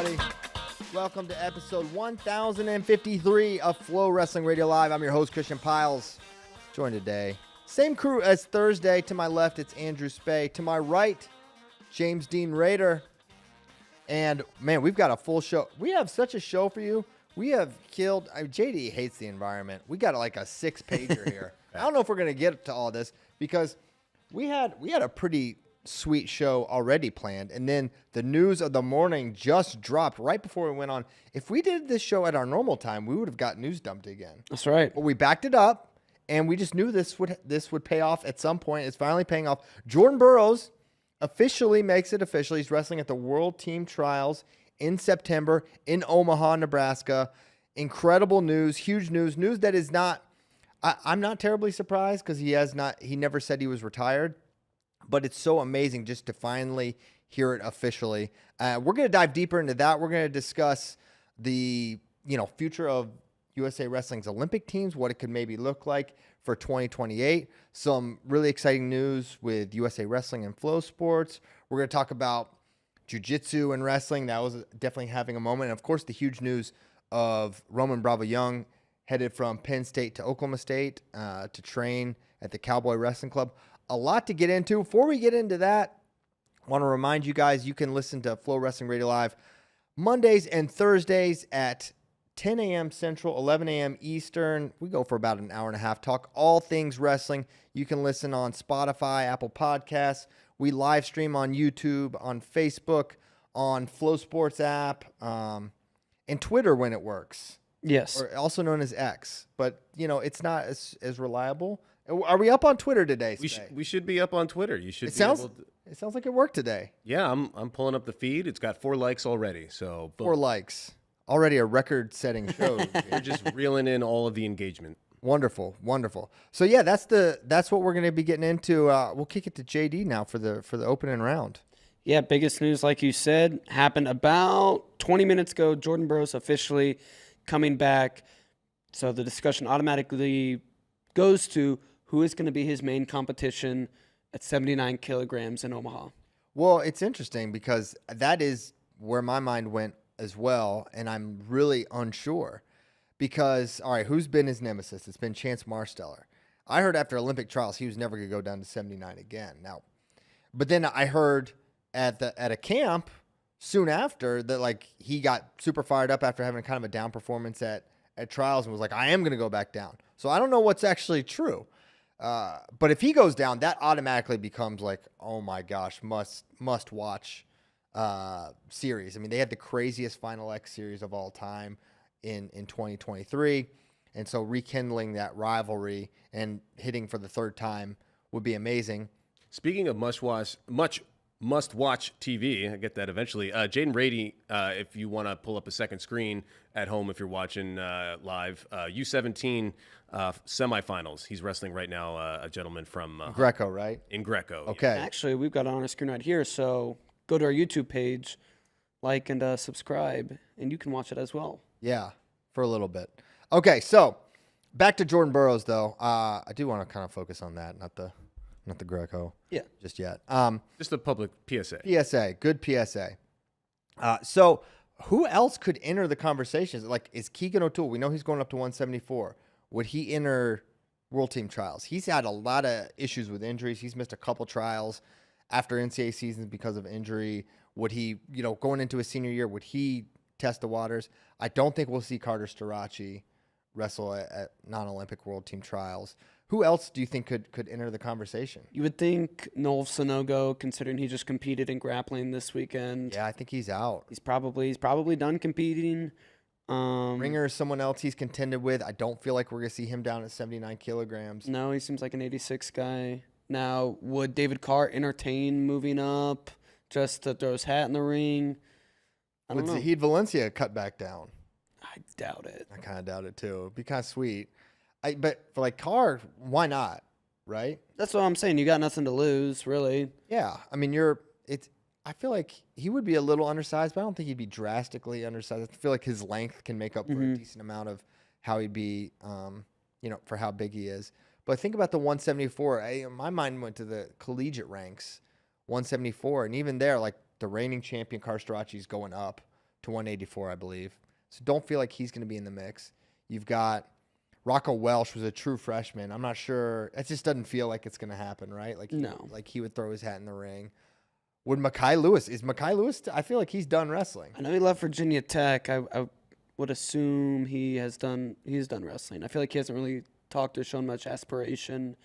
everybody. Welcome to episode 1053 of FloWrestling Radio Live. I'm your host, Christian Piles. Joined today, same crew as Thursday. To my left, it's Andrew Spey. To my right, James Dean Rader. And, man, we've got a full show. We have such a show for you. We have killed JD hates the environment. We got like a 6-pager here. I don't know if we're going to get to all this because we had a pretty sweet show already planned, and then the news of the morning just dropped right before we went on. If we did this show at our normal time, we would have got news dumped again. That's right. But we backed it up, and we just knew this would pay off at some point. It's finally paying off. Jordan Burroughs officially makes it official. He's wrestling at the World Team Trials in September in Omaha, Nebraska. Incredible news, huge news that is not. I'm not terribly surprised because he never said he was retired. But it's so amazing just to finally hear it officially. We're going to dive deeper into that. We're going to discuss the future of USA Wrestling's Olympic teams, what it could maybe look like for 2028. Some really exciting news with USA Wrestling and Flow Sports. We're going to talk about jiu-jitsu and wrestling. That was definitely having a moment. And, of course, the huge news of Roman Bravo Young headed from Penn State to Oklahoma State to train at the Cowboy Wrestling Club. A lot to get into. Before we get into that, I want to remind you guys you can listen to Flow Wrestling Radio Live Mondays and Thursdays at 10 a.m. Central, 11 a.m. Eastern. We go for about an hour and a half. Talk all things wrestling. You can listen on Spotify, Apple Podcasts. We live stream on YouTube, on Facebook, on Flow Sports app, and Twitter when it works. Yes. Or also known as X. But, it's not as reliable. Are we up on Twitter today? We should be up on Twitter. You should. It sounds like it worked today. Yeah, I'm pulling up the feed. It's got 4 likes already. So boom. 4 likes. Already a record-setting show. You're just reeling in all of the engagement. Wonderful. So yeah, that's what we're going to be getting into. We'll kick it to JD now for the opening round. Yeah, biggest news, like you said, happened about 20 minutes ago. Jordan Burroughs officially coming back. So the discussion automatically goes to who is going to be his main competition at 79 kilograms in Omaha. Well, it's interesting because that is where my mind went as well, and I'm really unsure. Because, all right, who's been his nemesis? It's been Chance Marsteller. I heard after Olympic trials he was never going to go down to 79 again. Now, but then I heard at a camp soon after that he got super fired up after having kind of a down performance at trials and was like, I am going to go back down. So I don't know what's actually true. But if he goes down, that automatically becomes like, oh my gosh, must watch series. I mean, they had the craziest Final X series of all time in 2023. And so rekindling that rivalry and hitting for the third time would be amazing. Speaking of must-watch TV, I get that eventually. Jaden Rady, if you want to pull up a second screen at home if you're watching live, U17 semifinals. He's wrestling right now, a gentleman from Greco, right? In Greco. Okay. Yeah. Actually, we've got it on our screen right here, so go to our YouTube page, like and subscribe, and you can watch it as well. Yeah, for a little bit. Okay, so back to Jordan Burroughs, though. I do want to kind of focus on that, not the Greco. Yeah. Just yet. Just a public PSA. PSA, good PSA. So who else could enter the conversations? Like, is Keegan O'Toole? We know he's going up to 174. Would he enter World Team Trials? He's had a lot of issues with injuries. He's missed a couple trials after NCAA seasons because of injury. Would he, going into his senior year, would he test the waters? I don't think we'll see Carter Starachi wrestle at non-Olympic World Team Trials. Who else do you think could enter the conversation? You would think Noel Sonogo, considering he just competed in grappling this weekend. Yeah, I think he's out. He's probably done competing. Ringer is someone else he's contended with. I don't feel like we're going to see him down at 79 kilograms. No, he seems like an 86 guy. Now, would David Carr entertain moving up just to throw his hat in the ring? I don't know. Would Zahid Valencia cut back down? I doubt it. I kind of doubt it, too. It'd be kind of sweet. But for Carr, why not, right? That's what I'm saying. You got nothing to lose, really. Yeah. I mean, I feel like he would be a little undersized, but I don't think he'd be drastically undersized. I feel like his length can make up for a decent amount of how he'd be, for how big he is. But think about the 174. My mind went to the collegiate ranks, 174. And even there, the reigning champion Carter Starachi is going up to 184, I believe. So don't feel like he's going to be in the mix. You've got Rocco Welsh was a true freshman. I'm not sure. It just doesn't feel like it's going to happen, right? Like No. like he would throw his hat in the ring. Would Mekhi Lewis? Is Mekhi Lewis? I feel like he's done wrestling. I know he left Virginia Tech. I would assume he's done wrestling. I feel like he hasn't really talked or shown much aspiration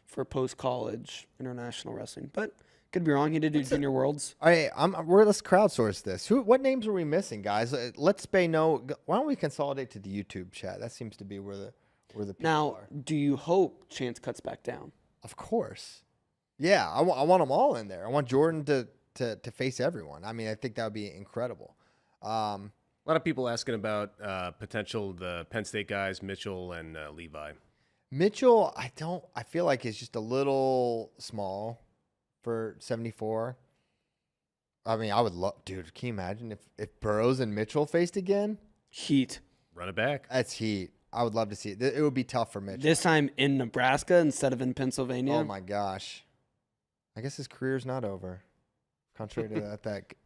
for post-college international wrestling. But could be wrong. He did do Junior Worlds. All right, let's crowdsource this. What names are we missing, guys? Let Spey know. Why don't we consolidate to the YouTube chat? That seems to be where the people Now, are. do you hope Chance cuts back down? Of course. Yeah, I want them all in there. I want Jordan to face everyone. I mean, I think that would be incredible. A lot of people asking about potential the Penn State guys, Mitchell and Levi. Mitchell, I feel like is just a little small for 74. I mean, I would love, dude, can you imagine if Burroughs and Mitchell faced again? Heat. Run it back. That's heat. I would love to see it. It would be tough for Mitchell. This time in Nebraska instead of in Pennsylvania. Oh my gosh. I guess his career's not over. Contrary to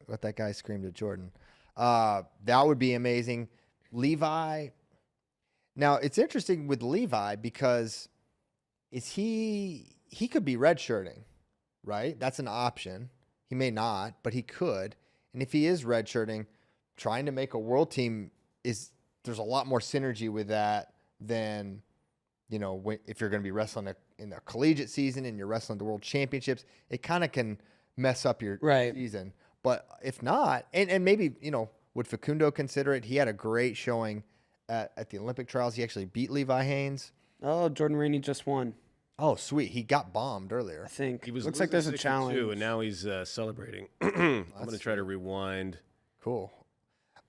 what that guy screamed at Jordan. That would be amazing. Levi. Now, it's interesting with Levi because he could be redshirting, right? That's an option. He may not, but he could. And if he is redshirting, trying to make a world team there's a lot more synergy with that than, if you're going to be wrestling in the collegiate season and you're wrestling the world championships, it kind of can mess up your season. But if not, and maybe, would Facundo consider it? He had a great showing at the Olympic trials. He actually beat Levi Haynes. Oh, Jordan Rainey just won. Oh, sweet. He got bombed earlier. I think. He was Looks like there's a 62, challenge. and now he's celebrating. I'm going to try to rewind. Cool.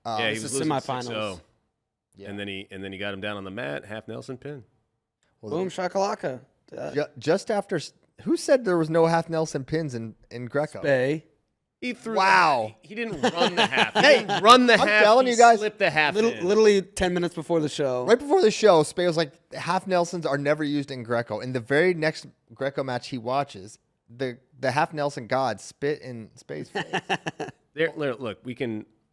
Yeah, he This was is losing semifinals. 6-0. Yeah. And then he got him down on the mat, half Nelson pin. Well, Boom shakalaka. just after, who said there was no half Nelson pins in Greco? Spey. He threw. Wow. He didn't run the half. He didn't run the half. telling he you guys, slipped the half. in. Literally 10 minutes before the show. Right before the show, Spey was like, half Nelsons are never used in Greco. In the very next Greco match he watches, the half Nelson god spit in Spey's face. Look,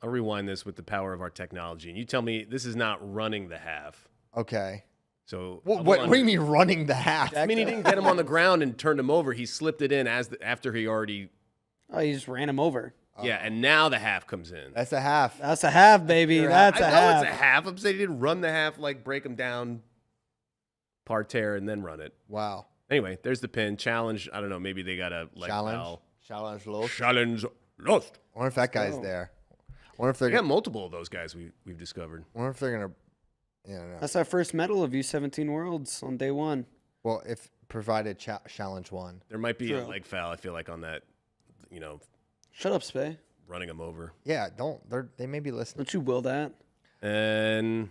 I'll rewind this with the power of our technology, and you tell me this is not running the half. Okay. So What do you mean running the half? I mean, he didn't get him on the ground and turned him over. He slipped it in after he already. Oh, he just ran him over. Yeah, and now the half comes in. That's a half. That's a half, baby. That's I a know half. it's a half. I'm saying he didn't run the half, like break him down, parterre, and then run it. Wow. Anyway, there's the pin. Challenge. I don't know. Maybe they got a Challenge. Challenge lost. Challenge lost. I wonder if that guy's there. I wonder if they're We got gonna, multiple of those guys we've discovered. wonder if they're gonna. Yeah, no. That's our first medal of U17 Worlds on day one. Well, if provided challenge one. There might be a True. leg foul. I feel like on that, Shut up, Spey. running him over. Yeah, they may be listening. Don't you will that? And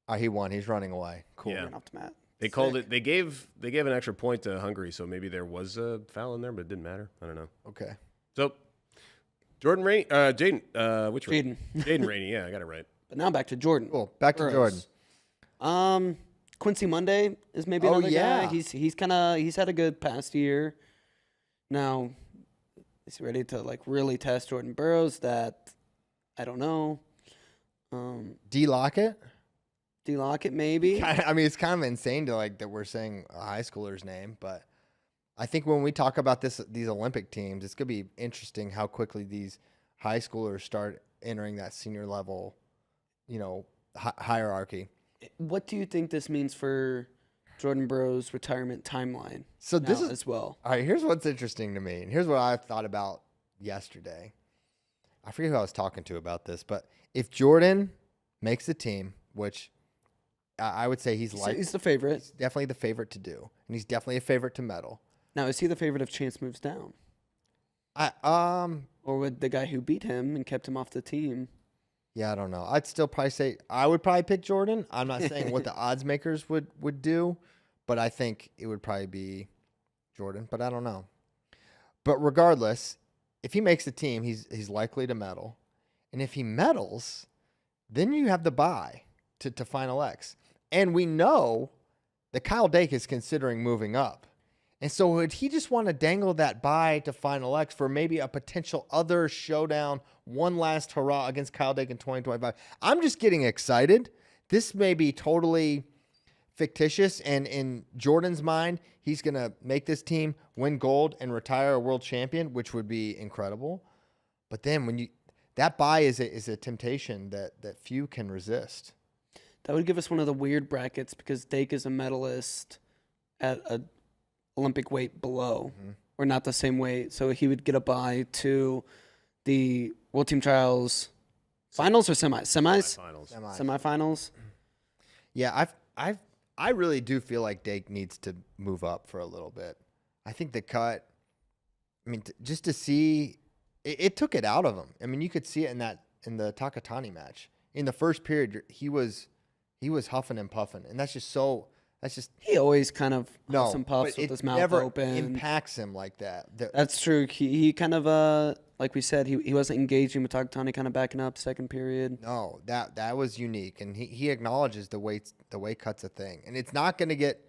Oh, he won. He's running away. Cool. Yeah. Ran off the mat. they called it. They gave an extra point to Hungary, so maybe there was a foul in there, but it didn't matter. I don't know. Okay. So Jordan Rainey, Jaden, which Jaden. Jaden Rainey. Yeah, I got it right. But now back to Jordan. Cool. Back to Jordan. Jordan. Quincy Monday is maybe Oh, another yeah. guy. He's had a good past year. Now, is he ready to really test Jordan Burroughs? That I don't know. D Lockett. D Lockett maybe. I mean, it's kind of insane to that we're saying a high schooler's name, but I think when we talk about these Olympic teams, it's gonna be interesting how quickly these high schoolers start entering that senior level, hierarchy. What do you think this means for Jordan Burroughs' retirement timeline? So this now is as well. All right, here's what's interesting to me, and here's what I thought about yesterday. I forget who I was talking to about this, but if Jordan makes the team, which I would say he's the favorite. he's definitely the favorite to do, and he's definitely a favorite to medal. Now, is he the favorite if Chance moves down? Or would the guy who beat him and kept him off the team? Yeah, I don't know. I'd still probably say I would probably pick Jordan. I'm not saying what the odds makers would do, but I think it would probably be Jordan, but I don't know. But regardless, if he makes the team, he's likely to medal. And if he medals, then you have the bye to Final X. And we know that Kyle Dake is considering moving up. And so would he just want to dangle that bye to Final X for maybe a potential other showdown, one last hurrah against Kyle Dake in 2025? I'm just getting excited. This may be totally fictitious, and in Jordan's mind, he's going to make this team win gold and retire a world champion, which would be incredible. But then when that bye is a temptation that few can resist. That would give us one of the weird brackets because Dake is a medalist at a Olympic weight below, or not the same weight. So he would get a bye to the World Team Trials finals or semis? Semifinals. Yeah, I really do feel like Dake needs to move up for a little bit. I think the cut, I mean, just to see, it took it out of him. I mean, you could see it in the Takatani match. In the first period, he was huffing and puffing, and that's just he always kind of huffs and puffs with his mouth open. It never impacts him like that. That's true. He kind of like we said, he wasn't engaging with Takatani, kind of backing up second period. No, that was unique, and he acknowledges the weight cut's a thing, and it's not going to get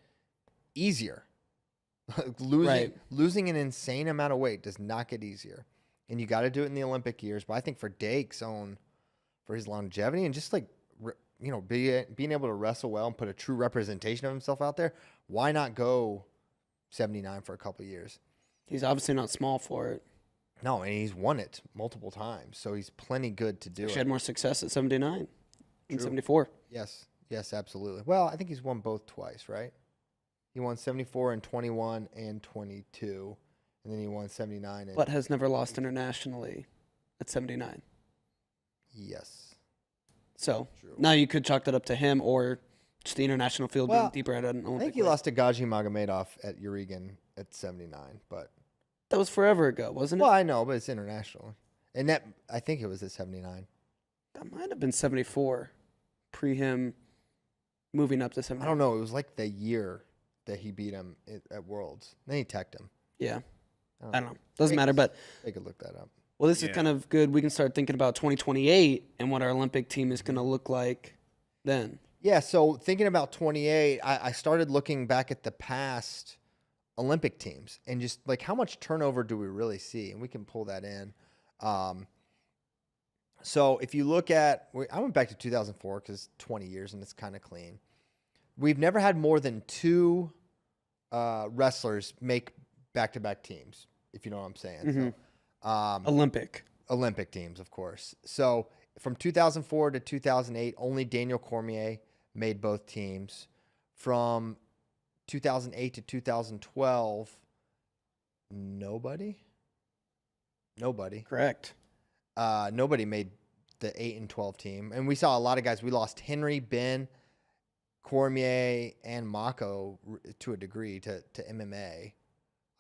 easier. Losing an insane amount of weight does not get easier, and you got to do it in the Olympic years. But I think for Dake's own, for his longevity and just like being able to wrestle well and put a true representation of himself out there, why not go 79 for a couple of years? He's obviously not small for it. No, and he's won it multiple times, so he's plenty good to do it. He had more success at 79 than 74. Yes, absolutely. Well, I think he's won both twice, right? He won 74 and 21 and 22, and then he won 79. But has never lost internationally at 79. Yes. So now you could chalk that up to him or just the international field being deeper at an Olympic. I think he lost to Gaji Magomedov at Urigan at 79, but that was forever ago, wasn't it? Well, I know, but it's international, and I think it was at 79. That might have been 74, pre him moving up to 79. I don't know. It was like the year that he beat him at Worlds. Then he teched him. Yeah, I don't know. Doesn't matter, but they could look that up. Well, this is kind of good. We can start thinking about 2028 and what our Olympic team is going to look like then. Yeah, so thinking about 28, I started looking back at the past Olympic teams and just like how much turnover do we really see? And we can pull that in. So if you look at, I went back to 2004 because 20 years and it's kind of clean. We've never had more than two wrestlers make back-to-back teams, if you know what I'm saying. Mm-hmm. So, Olympic teams, of course. So from 2004 to 2008, only Daniel Cormier made both teams. From 2008 to 2012, nobody. Correct. Nobody made the 8 and 12 team. And we saw a lot of guys. We lost Henry, Ben, Cormier, and Mako to a degree to MMA.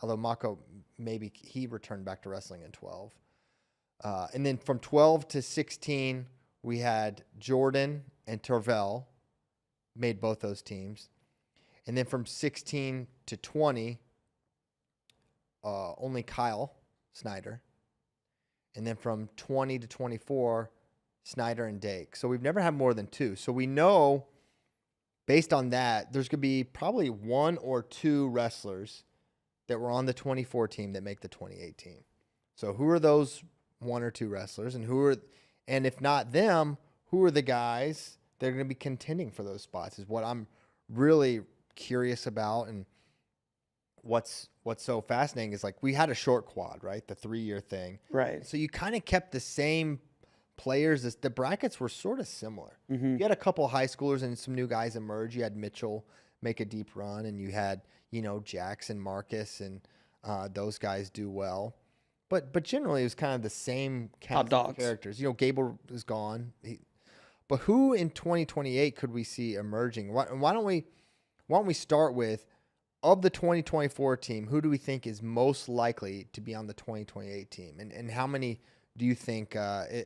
Although Mako, maybe he returned back to wrestling in 12. And then from 12 to 16, we had Jordan and Tervel made both those teams. And then from 16 to 20, only Kyle Snyder. And then from 20 to 24, Snyder and Dake. So we've never had more than two. So we know, based on that, there's going to be probably one or two wrestlers that were on the 24 team that make the 28 team. So who are those one or two wrestlers, and if not them, who are the guys that are going to be contending for those spots is what I'm really curious about. And what's so fascinating is like we had a short quad, right? The 3-year thing. Right. So you kind of kept the same players. The brackets were sort of similar. Mm-hmm. You had a couple high schoolers and some new guys emerge. You had Mitchell make a deep run, and you had, Jackson, Marcus, and those guys do well. But generally, it was kind of the same cast of characters. Gable is gone. But who in 2028 could we see emerging? Why don't we start with, of the 2024 team, who do we think is most likely to be on the 2028 team? And how many do you think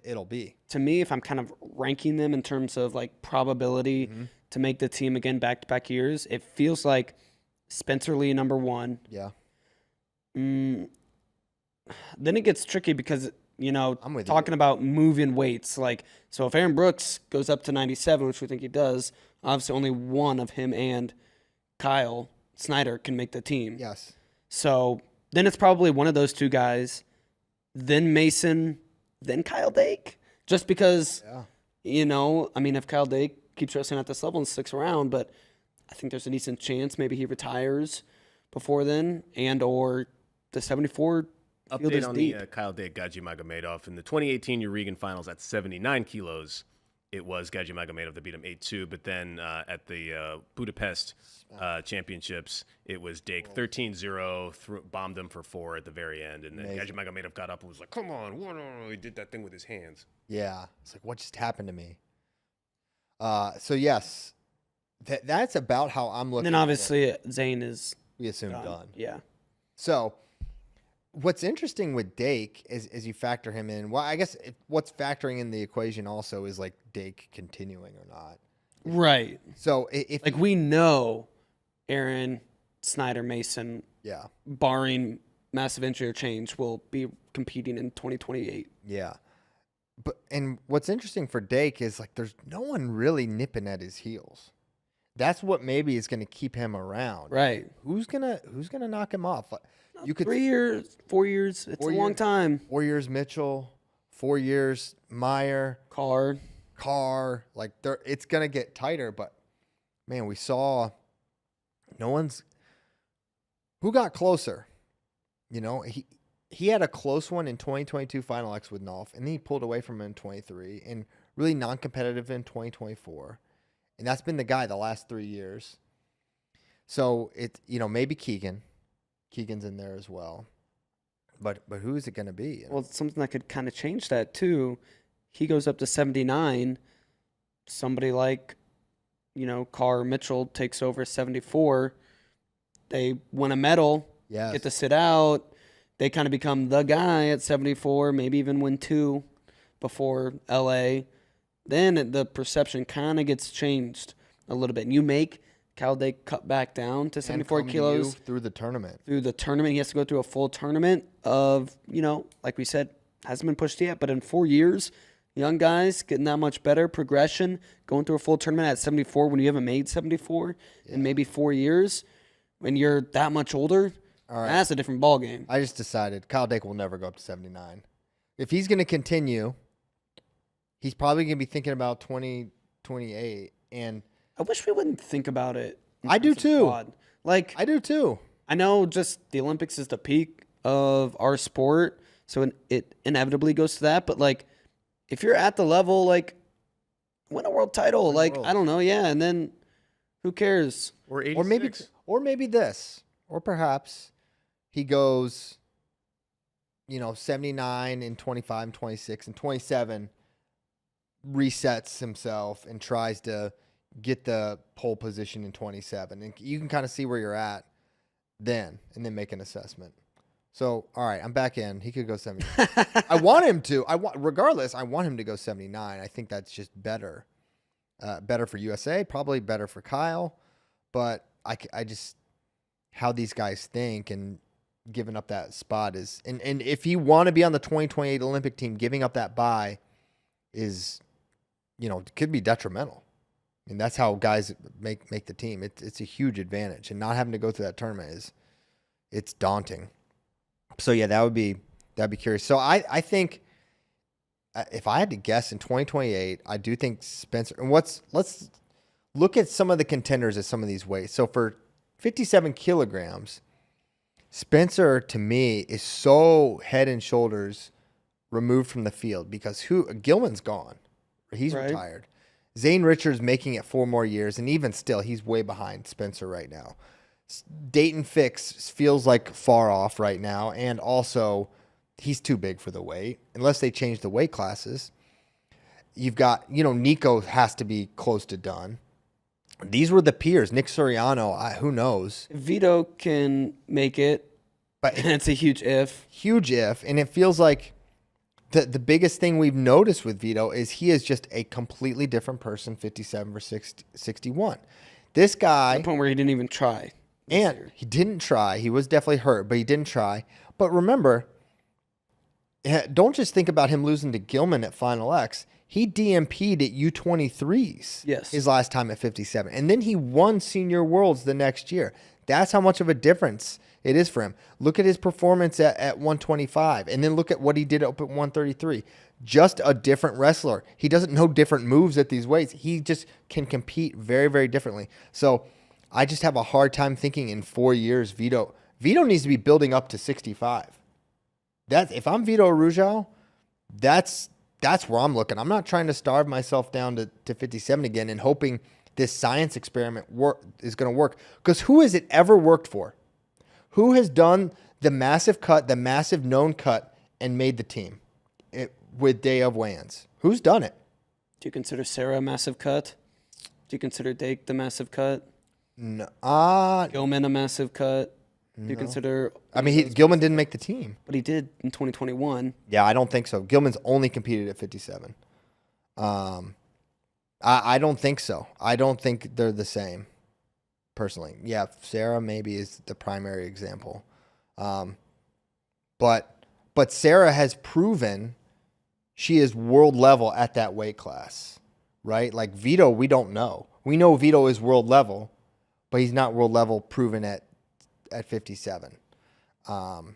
it'll be? To me, if I'm kind of ranking them in terms of like probability to make the team again back-to-back years, it feels like Spencer Lee, number one. Yeah. Then it gets tricky because, talking about moving weights. Like, so if Aaron Brooks goes up to 97, which we think he does, obviously only one of him and Kyle Snyder can make the team. Yes. So then it's probably one of those two guys, then Mason, then Kyle Dake. Just because, if Kyle Dake keeps wrestling at this level and sticks around, but I think there's a decent chance maybe he retires before then, and or the 74 field is Update on deep. the Kyle Dake Gaji Magomedov in the 2018 Urigan finals at 79 kilos. It was Gaji Magomedov that beat him 8-2, but then at the Budapest championships, it was Dake 13-0, bombed him for 4 at the very end, and then Gaji Magomedov got up and was like, "Come on, what?" He did that thing with his hands. Yeah, it's like, what just happened to me? So yes, that's about how I'm looking. And then obviously Zane is we assume done. Yeah. So what's interesting with Dake is as you factor him in. Well, I guess what's factoring in the equation also is like Dake continuing or not. Right. So if like we know Aaron, Snyder, Mason, barring massive injury or change, will be competing in 2028. Yeah. And what's interesting for Dake is like there's no one really nipping at his heels. That's what maybe is going to keep him around. Right. Who's gonna knock him off? You could 3 years, 4 years. It's a long time. 4 years Mitchell, 4 years Meyer, Carr. Like it's gonna get tighter. But man, we saw who got closer. He had a close one in 2022 Final X with Nolf, and then he pulled away from him in 23 and really non-competitive in 2024. And that's been the guy the last 3 years. So maybe Keegan. Keegan's in there as well. But who is it going to be? Well, something that could kind of change that too. He goes up to 79. Somebody like, Carr Mitchell takes over 74. They win a medal, get to sit out. They kind of become the guy at 74, maybe even win 2 before LA. Then the perception kind of gets changed a little bit. And you make Kyle Dake cut back down to 74 kilos. Through the tournament. He has to go through a full tournament of, like we said, hasn't been pushed yet. But in 4 years, young guys getting that much better, progression, going through a full tournament at 74 when you haven't made 74 in maybe 4 years. When you're that much older, that's a different ballgame. I just decided Kyle Dake will never go up to 79. If he's going to continue, he's probably going to be thinking about 2028. And I wish we wouldn't think about it. I do too. I do too. I know just the Olympics is the peak of our sport, so it inevitably goes to that. But if you're at the level, win a world title. I don't know, and then who cares? Or 86. Or maybe this, or perhaps he goes, 79 and 25 and 26 and 27, resets himself and tries to get the pole position in 27. And you can kind of see where you're at then and then make an assessment. So, all right, I'm back in. He could go 79. I want him to. I want him to go 79. I think that's just better. Better for USA, probably better for Kyle. But I just, how these guys think and giving up that spot is, and if you want to be on the 2028 Olympic team, giving up that bye is, could be detrimental. I mean, that's how guys make the team. It's a huge advantage, and not having to go through that tournament it's daunting. So yeah, that'd be curious. So I think if I had to guess in 2028, I do think Spencer. And let's look at some of the contenders at some of these weights. So for 57 kilograms, Spencer to me is so head and shoulders removed from the field because Gilman's gone, he's retired. Zane Richards making it 4 more years, and even still, he's way behind Spencer right now. Dayton Fix feels like far off right now, and also he's too big for the weight, unless they change the weight classes. You've got, Nico has to be close to done. These were the peers. Nick Soriano, who knows? Vito can make it, but it's a huge if. Huge if, and it feels like the biggest thing we've noticed with Vito is he is just a completely different person, 57 versus 61. This guy... To the point where he didn't even try. And he didn't try. He was definitely hurt, but he didn't try. But remember, don't just think about him losing to Gilman at Final X. he DMP'd at U23s. Yes. His last time at 57. And then he won Senior Worlds the next year. That's how much of a difference it is for him. Look at his performance at 125, and then look at what he did up at 133. Just a different wrestler. He doesn't know different moves at these weights. He just can compete very, very differently. So I just have a hard time thinking in 4 years Vito needs to be building up to 65. If I'm Vito Arujau, that's where I'm looking. I'm not trying to starve myself down to 57 again and hoping this science experiment is going to work. Because who has it ever worked for? Who has done the massive cut, the massive known cut, and made the team with day of weigh-ins? Who's done it? Do you consider Sarah a massive cut? Do you consider Dake the massive cut? No. Gilman a massive cut? Do you consider... I mean, Gilman didn't make the team. But he did in 2021. Yeah, I don't think so. Gilman's only competed at 57. I don't think so. I don't think they're the same, personally. Yeah, Sarah maybe is the primary example. But Sarah has proven she is world level at that weight class, right? Like Vito, we don't know. We know Vito is world level, but he's not world level proven at 57. So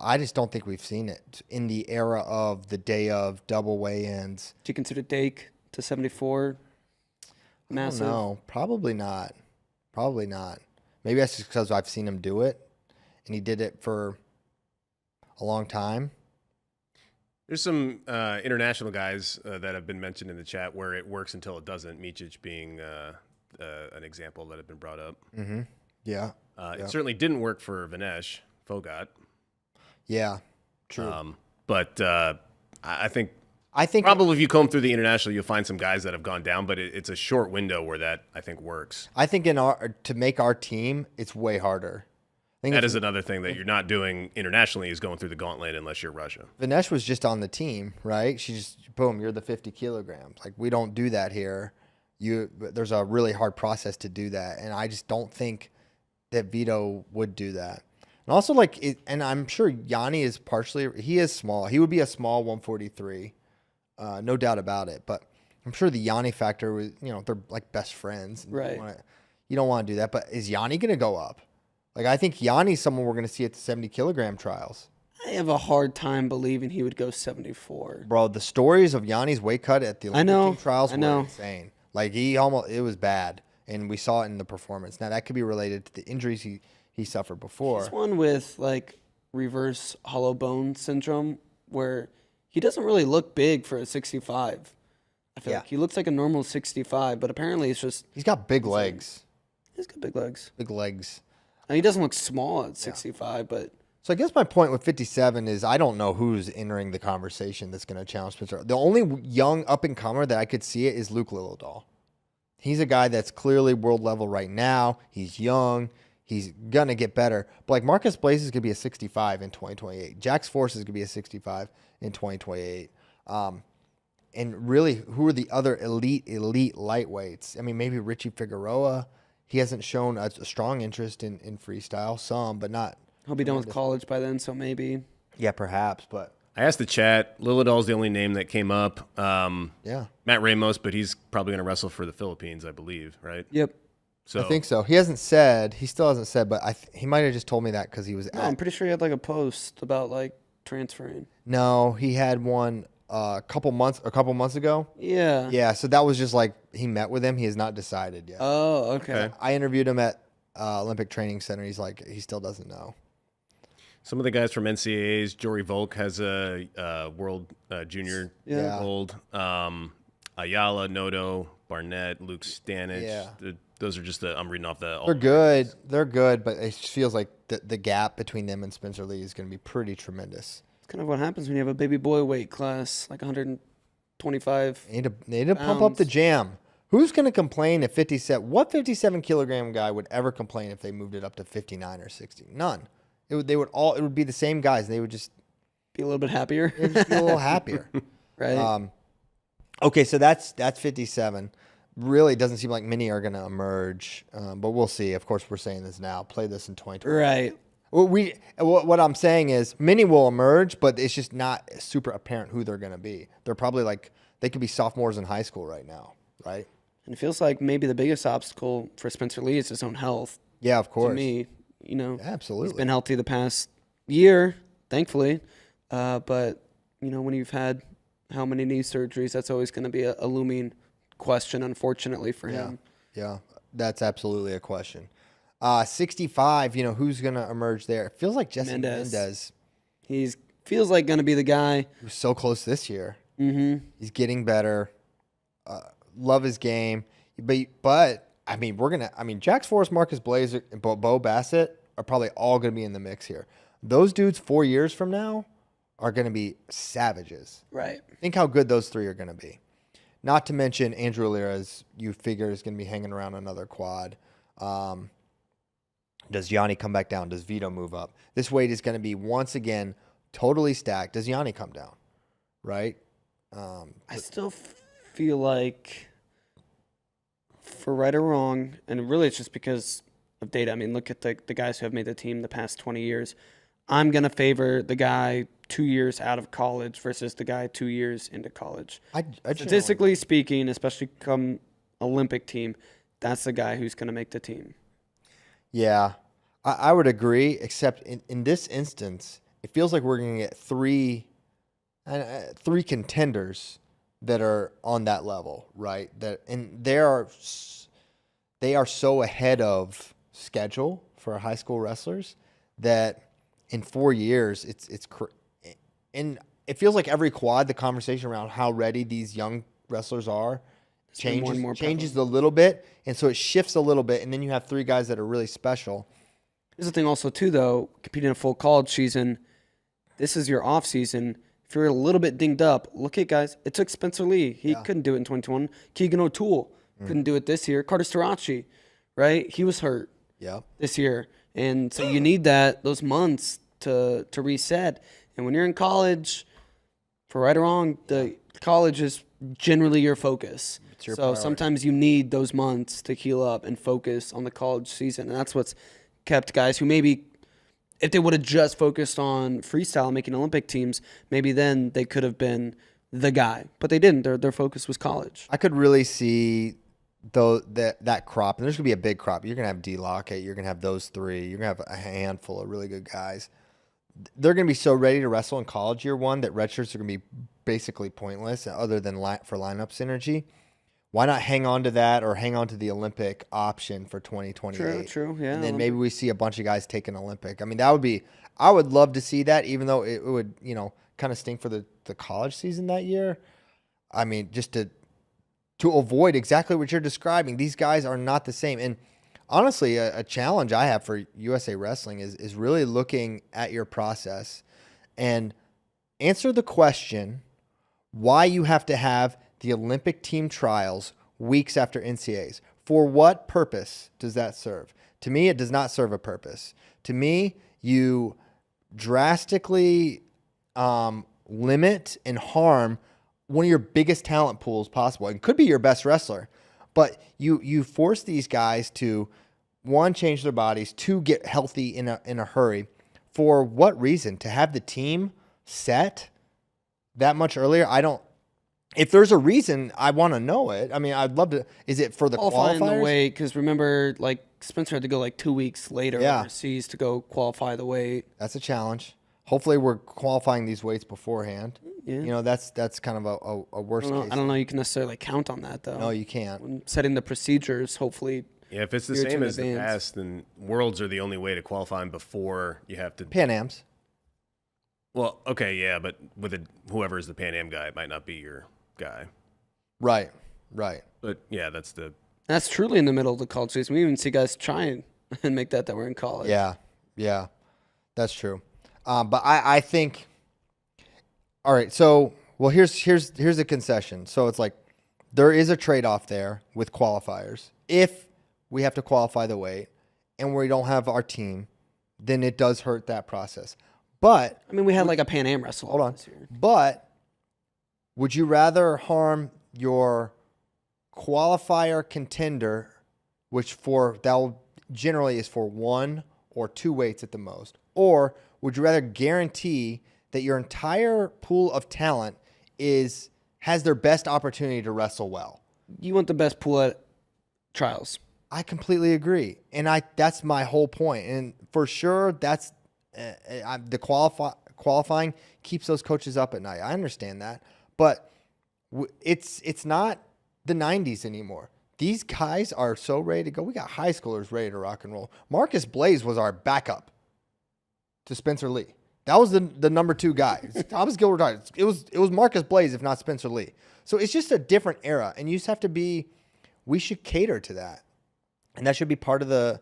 I just don't think we've seen it in the era of the day of double weigh-ins. Do you consider Dake to 74 massive? No, probably not. Probably not. Maybe that's just because I've seen him do it, and he did it for a long time. There's some international guys that have been mentioned in the chat where it works until it doesn't. Micic being an example that had been brought up. Mm-hmm. Yeah. It certainly didn't work for Vinesh Fogat. Yeah. True. But I think think probably if you comb through the international, you'll find some guys that have gone down. But it's a short window where that I think works. I think to make our team, it's way harder. That is another thing that you're not doing internationally is going through the gauntlet unless you're Russia. Vinesh was just on the team, right? She just, boom, you're the 50 kilograms. Like, we don't do that here. There's a really hard process to do that. And I just don't think that Vito would do that. And also, and I'm sure Yanni is he is small. He would be a small 143, no doubt about it. But I'm sure the Yanni factor was, they're like best friends. Right. You don't want to do that. But is Yanni going to go up? Like, I think Yanni's someone we're going to see at the 70 kilogram trials. I have a hard time believing he would go 74. Bro, the stories of Yanni's weight cut at the Olympic team trials were insane. Like, it was bad, and we saw it in the performance. Now, that could be related to the injuries he suffered before. He's one with, reverse hollow bone syndrome, where he doesn't really look big for a 65. I feel like he looks like a normal 65, but apparently it's just... He's got big legs. He's got big legs. Big legs. And he doesn't look small at 65, but... So I guess my point with 57 is I don't know who's entering the conversation that's going to challenge Spencer. The only young up-and-comer that I could see it is Luke Lillidahl. He's a guy that's clearly world level right now. He's young. He's going to get better. But like Marcus Blaze is going to be a 65 in 2028. Jax Force is going to be a 65 in 2028. And really, who are the other elite lightweights? I mean, maybe Richie Figueroa. He hasn't shown a strong interest in freestyle, some, but not. He'll be done with college by then, so maybe. Yeah, perhaps, but. I asked the chat. Lillidahl's the only name that came up. Yeah. Matt Ramos, but he's probably going to wrestle for the Philippines, I believe, right? Yep. So I think so. He still hasn't said, but he might have just told me that because he was. I'm pretty sure he had a post about transferring. No, he had one a couple months ago. Yeah. Yeah, so that was just he met with him. He has not decided yet. Oh, okay. I interviewed him at Olympic Training Center. He's he still doesn't know. some of the guys from NCAAs, Jory Volk has a world junior gold. Ayala, Noto, Barnett, Luke Stanich. Yeah. Those are just I'm reading off the. They're good. They're good, but it feels like the gap between them and Spencer Lee is going to be pretty tremendous. It's kind of what happens when you have a baby boy weight class, like 125. They need to pump up the jam. Who's going to complain if 57? What 57 kilogram guy would ever complain if they moved it up to 59 or 60? None. It would be the same guys. They would just be a little bit happier. They'd just be a little happier, right? Okay, so that's 57. Really doesn't seem like many are going to emerge, but we'll see. Of course, we're saying this now. Play this in 2020. Right. What I'm saying is many will emerge, but it's just not super apparent who they're going to be. They're probably like they could be sophomores in high school right now, right? And it feels like maybe the biggest obstacle for Spencer Lee is his own health. Yeah, of course. To me, Absolutely. he's been healthy the past year, thankfully. But, when you've had how many knee surgeries, that's always going to be a looming question, unfortunately, for him. Yeah, that's absolutely a question. 65, who's going to emerge there? It feels like Jesse Mendez. He feels like going to be the guy. He was so close this year. Mm-hmm. He's getting better. Love his game. But Jax Forrest, Marcus Blazer, and Bo Bassett are probably all going to be in the mix here. Those dudes 4 years from now are going to be savages. Right. Think how good those three are going to be. Not to mention Andrew Lira, as you figure, is going to be hanging around another quad. Does Yanni come back down? Does Vito move up? This weight is going to be, once again, totally stacked. Does Yanni come down? Right? I still feel like, for right or wrong, and really it's just because of data. I mean, look at the guys who have made the team the past 20 years. I'm going to favor the guy 2 years out of college versus the guy 2 years into college. Statistically speaking, especially come Olympic team, that's the guy who's going to make the team. Yeah, I would agree, except in this instance, it feels like we're going to get three contenders that are on that level, right? They are so ahead of schedule for high school wrestlers that in 4 years and it feels like every quad, the conversation around how ready these young wrestlers are changes a little bit, and so it shifts a little bit, and then you have three guys that are really special. Here's the thing also, too, though, competing in a full college season, this is your off season. If you're a little bit dinged up, look at guys. It took Spencer Lee. He couldn't do it in 2021. Keegan O'Toole couldn't do it this year. Carter Starachi, right? He was hurt this year. And so you need those months to reset. And when you're in college, for right or wrong, the college is generally your focus. So priority. sometimes you need those months to heal up and focus on the college season. And that's what's kept guys who maybe, if they would have just focused on freestyle and making Olympic teams, maybe then they could have been the guy. But they didn't. Their focus was college. I could really see that crop, and there's going to be a big crop. You're going to have D-Lockett. You're going to have those three. You're going to have a handful of really good guys. They're going to be so ready to wrestle in college year one that redshirts are going to be basically pointless other than for lineup synergy. Why not hang on to that or hang on to the Olympic option for 2028? True, yeah. And then maybe we see a bunch of guys take an Olympic. I mean, I would love to see that, even though it would, kind of stink for the college season that year. I mean, just to avoid exactly what you're describing. These guys are not the same. And honestly, a challenge I have for USA Wrestling is really looking at your process and answer the question why you have to have the Olympic team trials weeks after NCAAs. For what purpose does that serve? To me, it does not serve a purpose. To me, you drastically limit and harm one of your biggest talent pools possible. It could be your best wrestler, but you force these guys to, one, change their bodies, two, get healthy in a hurry. For what reason? To have the team set that much earlier? If there's a reason, I want to know it. I mean, I'd love to. Is it for the qualifiers? The weight, because remember, Spencer had to go 2 weeks later overseas to go qualify the weight. That's a challenge. Hopefully, we're qualifying these weights beforehand. Yeah. That's kind of a worst case. I don't know. You can necessarily count on that, though. No, you can't. When setting the procedures, hopefully. Yeah, if it's the same as the past, then Worlds are the only way to qualify them before you have to. Pan Ams. Well, okay, yeah, but with whoever is the Pan Am guy, it might not be your guy. Right. But yeah, that's truly in the middle of the college season. We even see guys trying and make that we're in college. Yeah, that's true. But I think. All right, so here's a concession. So it's like there is a trade-off there with qualifiers. If we have to qualify the weight and we don't have our team, then it does hurt that process. But I mean, we had a Pan Am wrestle. Hold on. This year. But would you rather harm your qualifier contender, which generally is for 1 or 2 weights at the most, or would you rather guarantee that your entire pool of talent is has their best opportunity to wrestle well. You want the best pool at trials. I completely agree, and that's my whole point. And for sure, that's the qualifying keeps those coaches up at night. I understand that, but it's not the 90s anymore. These guys are so ready to go. We got high schoolers ready to rock and roll. Marcus Blaze was our backup to Spencer Lee. That was the number 2 guy. Thomas Gilbert. It was Marcus Blaze, if not Spencer Lee. So it's just a different era, and you just have to be. We should cater to that, and that should be part of the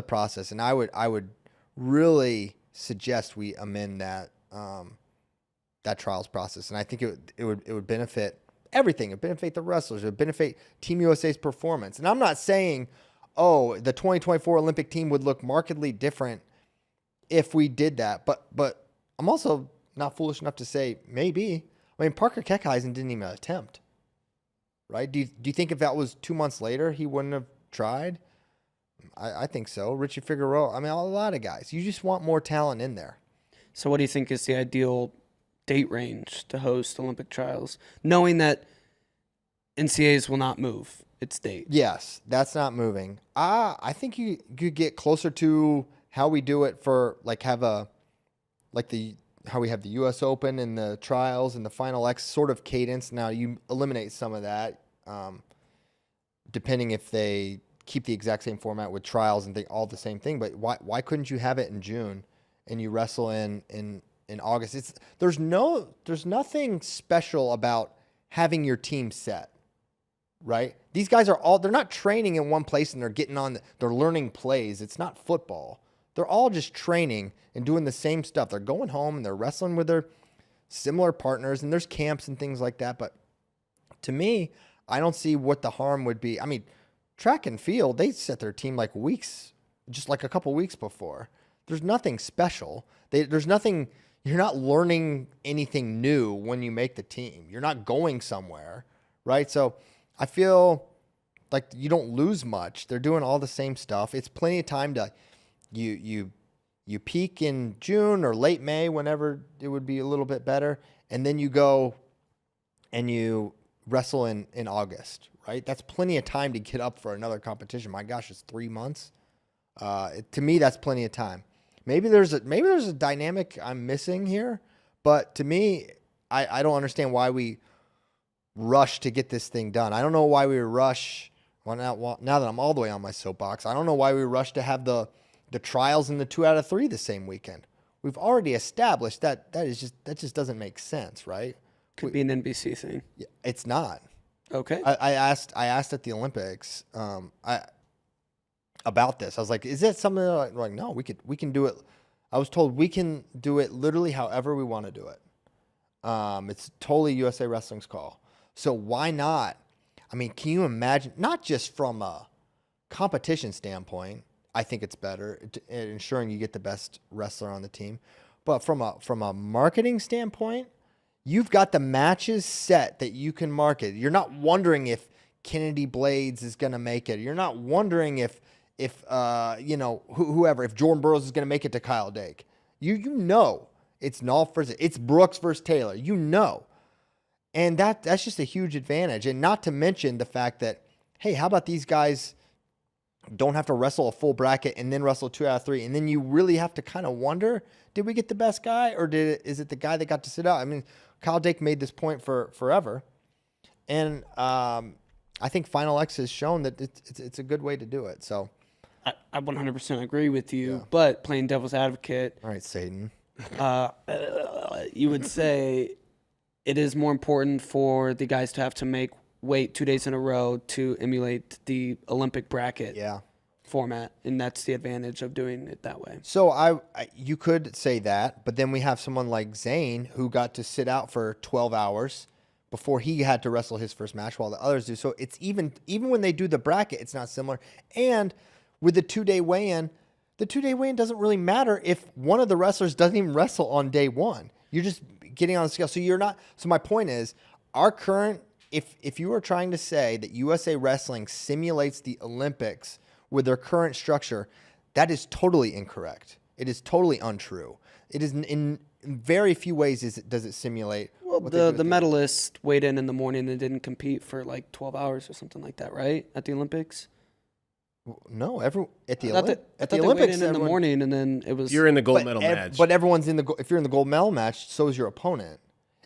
process. And I would really suggest we amend that trials process, and I think it would benefit everything. It would benefit the wrestlers. It would benefit Team USA's performance. And I'm not saying, the 2024 Olympic team would look markedly different if we did that. But I'm also not foolish enough to say maybe. I mean, Parker Keckheisen didn't even attempt, right? Do you think if that was 2 months later, he wouldn't have tried? I think so. Richie Figueroa. I mean, a lot of guys. You just want more talent in there. So what do you think is the ideal date range to host Olympic trials, knowing that NCAAs will not move its date? Yes, that's not moving. I think you get closer to how we do it for how we have the U.S. Open and the trials and the Final X sort of cadence. Now you eliminate some of that, depending if they keep the exact same format with trials and all the same thing. But why couldn't you have it in June and you wrestle in August? There's nothing special about having your team set, right? These guys they're not training in one place and they're learning plays. It's not football. They're all just training and doing the same stuff. They're going home and they're wrestling with their similar partners, and there's camps and things like that. But to me, I don't see what the harm would be. I mean, track and field, they set their team just like a couple weeks before. There's nothing special. There's nothing. You're not learning anything new when you make the team. You're not going somewhere, right? So I feel like you don't lose much. They're doing all the same stuff. It's plenty of time to you peak in June or late May, whenever it would be a little bit better, and then you go and you wrestle in August, right? That's plenty of time to get up for another competition. My gosh, it's 3 months. To me, that's plenty of time. Maybe there's a dynamic I'm missing here, but to me, I don't understand why we rush to get this thing done. I don't know why we rush. Well, now that I'm all the way on my soapbox, I don't know why we rush to have the trials and the 2 out of 3 the same weekend. We've already established that just doesn't make sense, right? Could be an NBC thing. It's not. Okay. I asked at the Olympics about this. I was like, is that something that like, no, we can do it. I was told we can do it literally however we want to do it. It's totally USA Wrestling's call. So why not? I mean, can you imagine, not just from a competition standpoint, I think it's better at ensuring you get the best wrestler on the team, but from a marketing standpoint, you've got the matches set that you can market. You're not wondering if Kennedy Blades is going to make it. You're not wondering if whoever, if Jordan Burroughs is going to make it to Kyle Dake. You know it's Nolf versus, it's Brooks versus Taylor. You know. And that's just a huge advantage. And not to mention the fact that, hey, how about these guys don't have to wrestle a full bracket and then wrestle 2 out of 3. And then you really have to kind of wonder, did we get the best guy or is it the guy that got to sit out? I mean, Kyle Dake made this point for forever. And I think Final X has shown that it's a good way to do it. So I 100% agree with you, but playing devil's advocate. All right, Satan. You would say it is more important for the guys to have to wait 2 days in a row to emulate the Olympic bracket format, and that's the advantage of doing it that way. So you could say that, but then we have someone like Zane who got to sit out for 12 hours before he had to wrestle his first match while the others do. So it's even when they do the bracket, it's not similar. And with the 2-day weigh-in, the 2-day weigh-in doesn't really matter if one of the wrestlers doesn't even wrestle on day one. You're just getting on the scale. So you're not. So my point is, our current, if you were trying to say that USA Wrestling simulates the Olympics with their current structure, that is totally incorrect. It is totally untrue. It is in very few ways does it simulate. Well, what they do at the medalists weighed in the morning and didn't compete for like 12 hours or something like that, right? At the Olympics? No, at the I thought Olympics, they weighed in the morning and then it was. You're in the gold medal match. But everyone's if you're in the gold medal match, so is your opponent.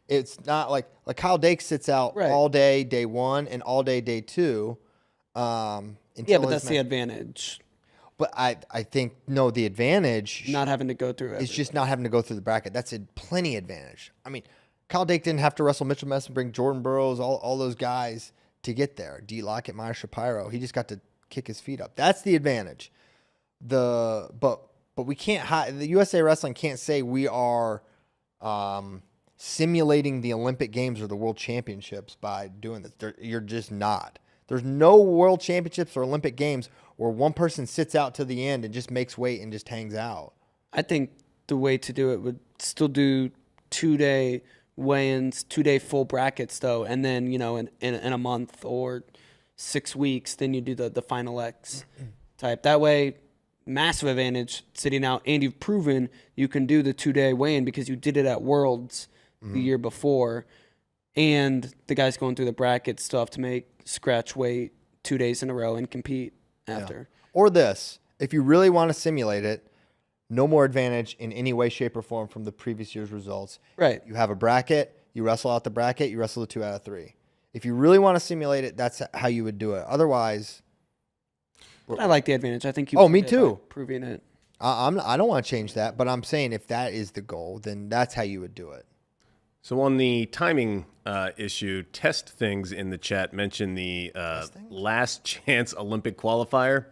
It's not like Kyle Dake sits out all day, day one, and all day, day two. Yeah, but that's the advantage. But I think, no, the advantage Not having to go through it. is just not having to go through the bracket. That's a plenty advantage. I mean, Kyle Dake didn't have to wrestle Mitchell Mess and bring Jordan Burroughs, all those guys to get there. D. Lockett, Meyer Shapiro. He just got to kick his feet up. That's the advantage. But we can't the USA Wrestling can't say we are simulating the Olympic Games or the World Championships by doing this. You're just not. There's no World Championships or Olympic Games where one person sits out to the end and just makes weight and just hangs out. I think the way to do it would still do 2-day weigh-ins, 2-day full brackets though, and then in a month or 6 weeks, then you do the final X type. That way, massive advantage sitting out, and you've proven you can do the 2-day weigh-in because you did it at Worlds the year before, and the guys going through the bracket still have to make scratch weight 2 days in a row and compete after. Yeah. Or this, if you really want to simulate it, no more advantage in any way, shape, or form from the previous year's results. Right. You have a bracket, you wrestle out the bracket, you wrestle the 2 out of 3. If you really want to simulate it, that's how you would do it. Otherwise, but I like the advantage. I think you. Me too. Proving it. I don't want to change that, but I'm saying if that is the goal, then that's how you would do it. So on the timing issue, Test Things in the chat mentioned the last chance Olympic qualifier,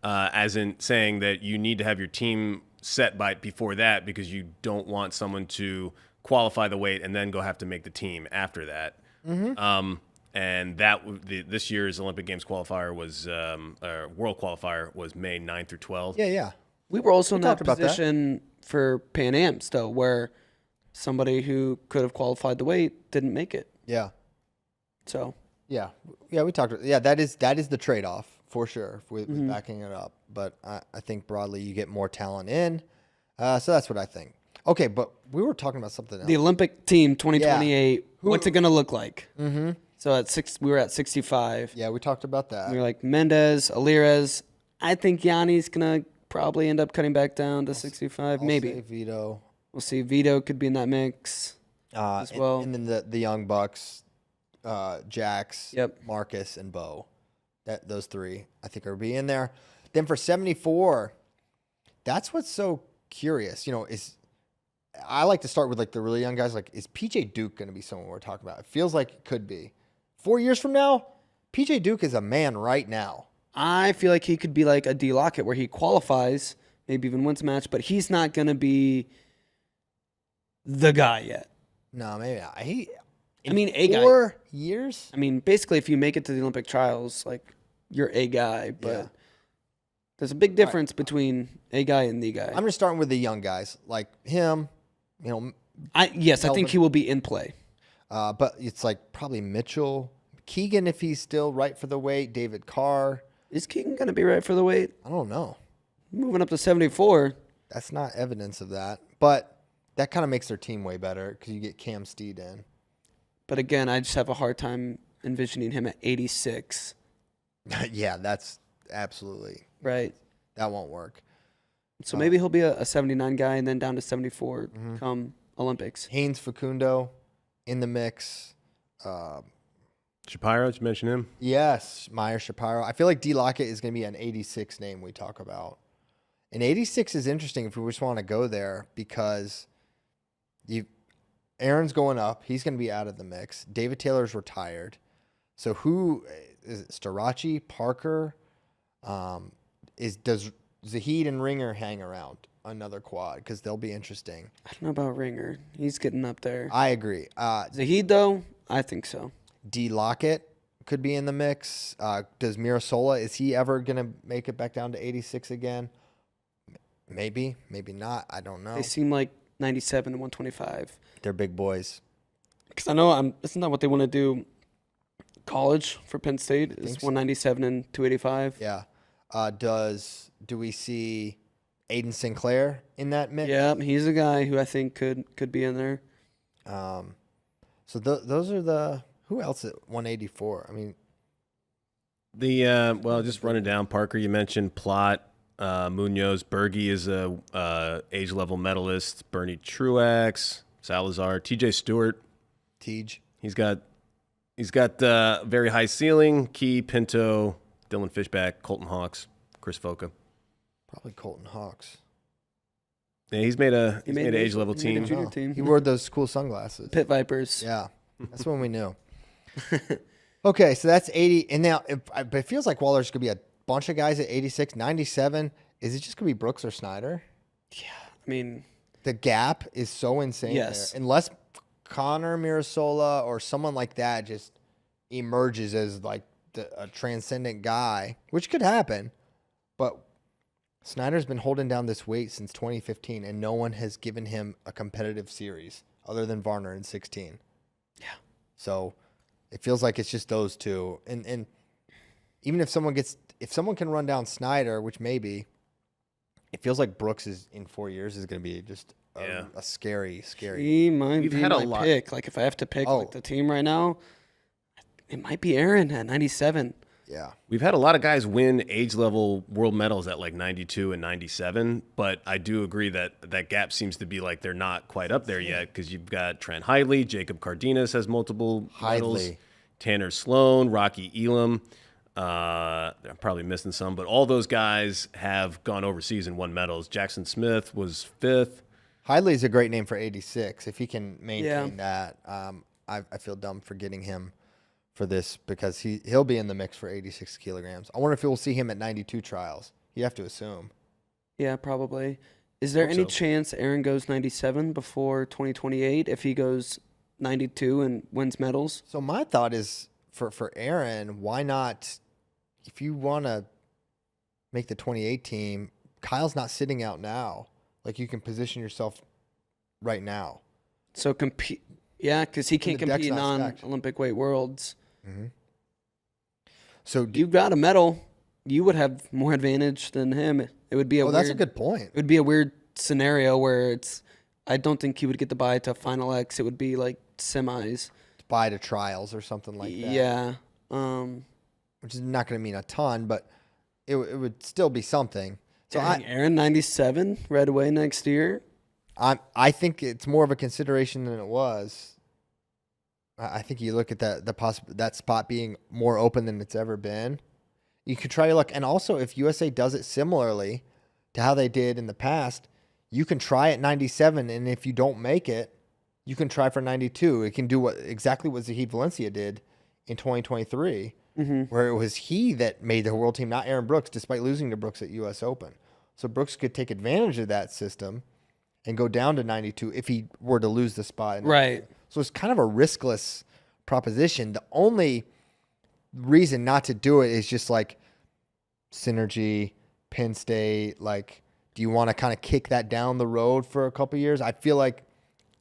as in saying that you need to have your team set before that because you don't want someone to qualify the weight and then have to make the team after that. Mm-hmm. And this year's Olympic Games qualifier was World qualifier was May 9th through 12th. Yeah. We were also in that position for Pan Am's though, where somebody who could have qualified the weight didn't make it. Yeah. So. Yeah, we talked. Yeah, that is the trade-off for sure with backing it up. But I think broadly you get more talent in. So that's what I think. Okay, but we were talking about something else. The Olympic team 2028. What's it going to look like? Mm-hmm. So we were at 65. Yeah, we talked about that. We were like Mendez, Alirez. I think Yanni's going to probably end up cutting back down to 65. Maybe. Say Vito. We'll see. Vito could be in that mix as well. And then the Young Bucks, Jax, Yep. Marcus, and Bo. Those 3, I think, are be in there. Then for 74, that's what's so curious. I like to start with the really young guys. Is PJ Duke going to be someone we're talking about? It feels like it could be. 4 years from now, PJ Duke is a man right now. I feel like he could be like a D. Lockett where he qualifies, maybe even wins a match, but he's not going to be the guy yet. No, maybe not. A guy. 4 years? Basically, if you make it to the Olympic trials, you're a guy, but there's a big difference between a guy and the guy. I'm just starting with the young guys like him. I think he will be in play. But it's probably Mitchell, Keegan if he's still right for the weight, David Carr. Is Keegan going to be right for the weight? I don't know. Moving up to 74. That's not evidence of that, but that kind of makes their team way better because you get Cam Steed in. But again, I just have a hard time envisioning him at 86. Yeah, that's absolutely right. That won't work. So maybe he'll be a 79 guy and then down to 74 come Olympics. Haynes Facundo in the mix. Shapiro, did you mention him? Yes, Meyer Shapiro. I feel like D. Lockett is going to be an 86 name we talk about. And 86 is interesting if we just want to go there because Aaron's going up. He's going to be out of the mix. David Taylor's retired. So who is it? Starachi, Parker? Does Zahid and Ringer hang around another quad? Because they'll be interesting. I don't know about Ringer. He's getting up there. I agree. Zahid, though, I think so. D. Lockett could be in the mix. Does Mirasola, is he ever going to make it back down to 86 again? Maybe, maybe not. I don't know. They seem like 97 and 125. They're big boys. Because I know isn't that what they want to do? College for Penn State is 197 and 285. Yeah. Do we see Aiden Sinclair in that mix. Yeah, he's a guy who I think could be in there. So those are the who else at 184. I mean, Just running down. Parker, you mentioned Plot, Munoz, Berge is a age level medalist. Bernie Truax, Salazar, T.J. Stewart. Tej. He's got very high ceiling. Key, Pinto, Dylan Fishback, Colton Hawks, Chris Foca. Probably Colton Hawks. Yeah, he's made an He made age level he made a team. junior team. He wore those cool sunglasses. Pit Vipers. Yeah, that's when we knew. Okay, so that's 80. And now, but it feels like there's going to be a bunch of guys at 86, 97. Is it just going to be Brooks or Snyder? Yeah, I mean, The gap is so insane Yes. there. Unless Connor Mirasola or someone like that just emerges as like a transcendent guy, which could happen. But Snyder's been holding down this weight since 2015, and no one has given him a competitive series other than Varner in 16. Yeah. So it feels like it's just those two. And even if someone can run down Snyder, which maybe, it feels like Brooks is in 4 years is going to be just a scary. he might We've be had a my lot. pick. Like if I have to pick like the team right now, it might be Aaron at 97. Yeah. We've had a lot of guys win age level world medals at like 92 and 97, but I do agree that gap seems to be like they're not quite up there yet because you've got Trent Hidley, Jacob Cardenas has multiple medals, Hidley. Tanner Sloan, Rocky Elam. I'm probably missing some, but all those guys have gone overseas and won medals. Jackson Smith was 5th. Hidley's a great name for 86. If he can maintain that, I feel dumb for getting him for this because he'll be in the mix for 86 kilograms. I wonder if we'll see him at 92 trials. You have to assume. Yeah, probably. Is there Hope any so. chance Aaron goes 97 before 2028 if he goes 92 and wins medals? So my thought is for Aaron, why not, if you want to make the 28 team, Kyle's not sitting out now. Like you can position yourself right now. So compete. Yeah, because he can't the deck's compete in not stacked. non-Olympic weight worlds. Mm-hmm. So You got a medal, you would have more advantage than him. It would be a weird, that's a good point. It would be a weird scenario where I don't think he would get the bye to Final X. It would be like semis. Buy to trials or something like that. Yeah. Which is not going to mean a ton, but it would still be something. So Dang, Aaron 97 right away next year. I think it's more of a consideration than it was. I think you look at that spot being more open than it's ever been. You could try your luck, and also if USA does it similarly to how they did in the past, you can try at 97, and if you don't make it, you can try for 92. It can do exactly what Zahid Valencia did in 2023, where it was he that made the world team, not Aaron Brooks, despite losing to Brooks at US Open. So Brooks could take advantage of that system and go down to 92 if he were to lose the spot. Right. So it's kind of a riskless proposition. The only reason not to do it is just like synergy, Penn State. Like, do you want to kind of kick that down the road for a couple years? I feel like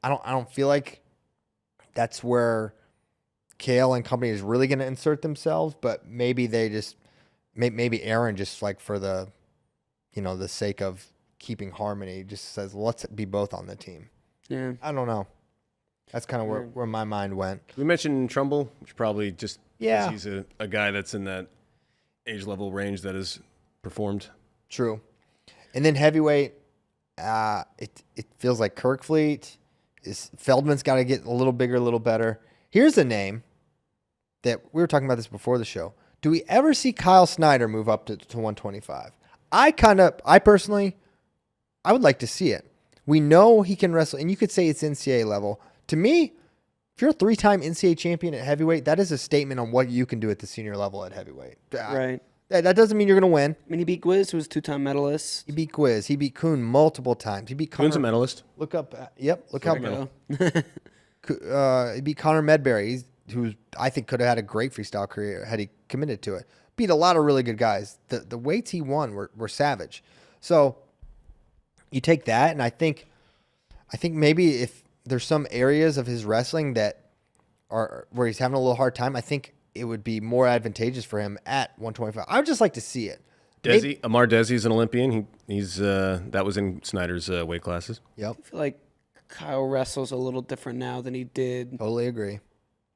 I don't feel like that's where Kale and company is really going to insert themselves. But maybe they just maybe Aaron just like for the the sake of keeping harmony just says let's be both on the team. Yeah. I don't know. That's kind of where my mind went. We mentioned Trumbull, which probably just Yeah. he's a guy that's in that age level range that has performed. True. And then heavyweight, it feels like Kirkfleet. Feldman's got to get a little bigger, a little better. Here's a name that we were talking about this before the show. Do we ever see Kyle Snyder move up to 125? I personally, I would like to see it. We know he can wrestle, and you could say it's NCAA level. To me, if you're a 3-time NCAA champion at heavyweight, that is a statement on what you can do at the senior level at heavyweight. Right. That doesn't mean you're going to win. I mean, he beat Gwiz, who was 2-time medalist. He beat Quiz. He beat Kuhn multiple times. He beat Connor. Kuhn's a medalist. Look up. Look how. There you He beat Connor Medberry, who I think could have had a great freestyle career had he committed to it. Beat a lot of really good guys. The weights he won were savage. So you take that, and I think maybe if there's some areas of his wrestling that are where he's having a little hard time, I think it would be more advantageous for him at 125. I would just like to see it. Amar Desi's an Olympian. He's that was in Snyder's weight classes. Yep. I feel like Kyle wrestles a little different now than he did Totally agree.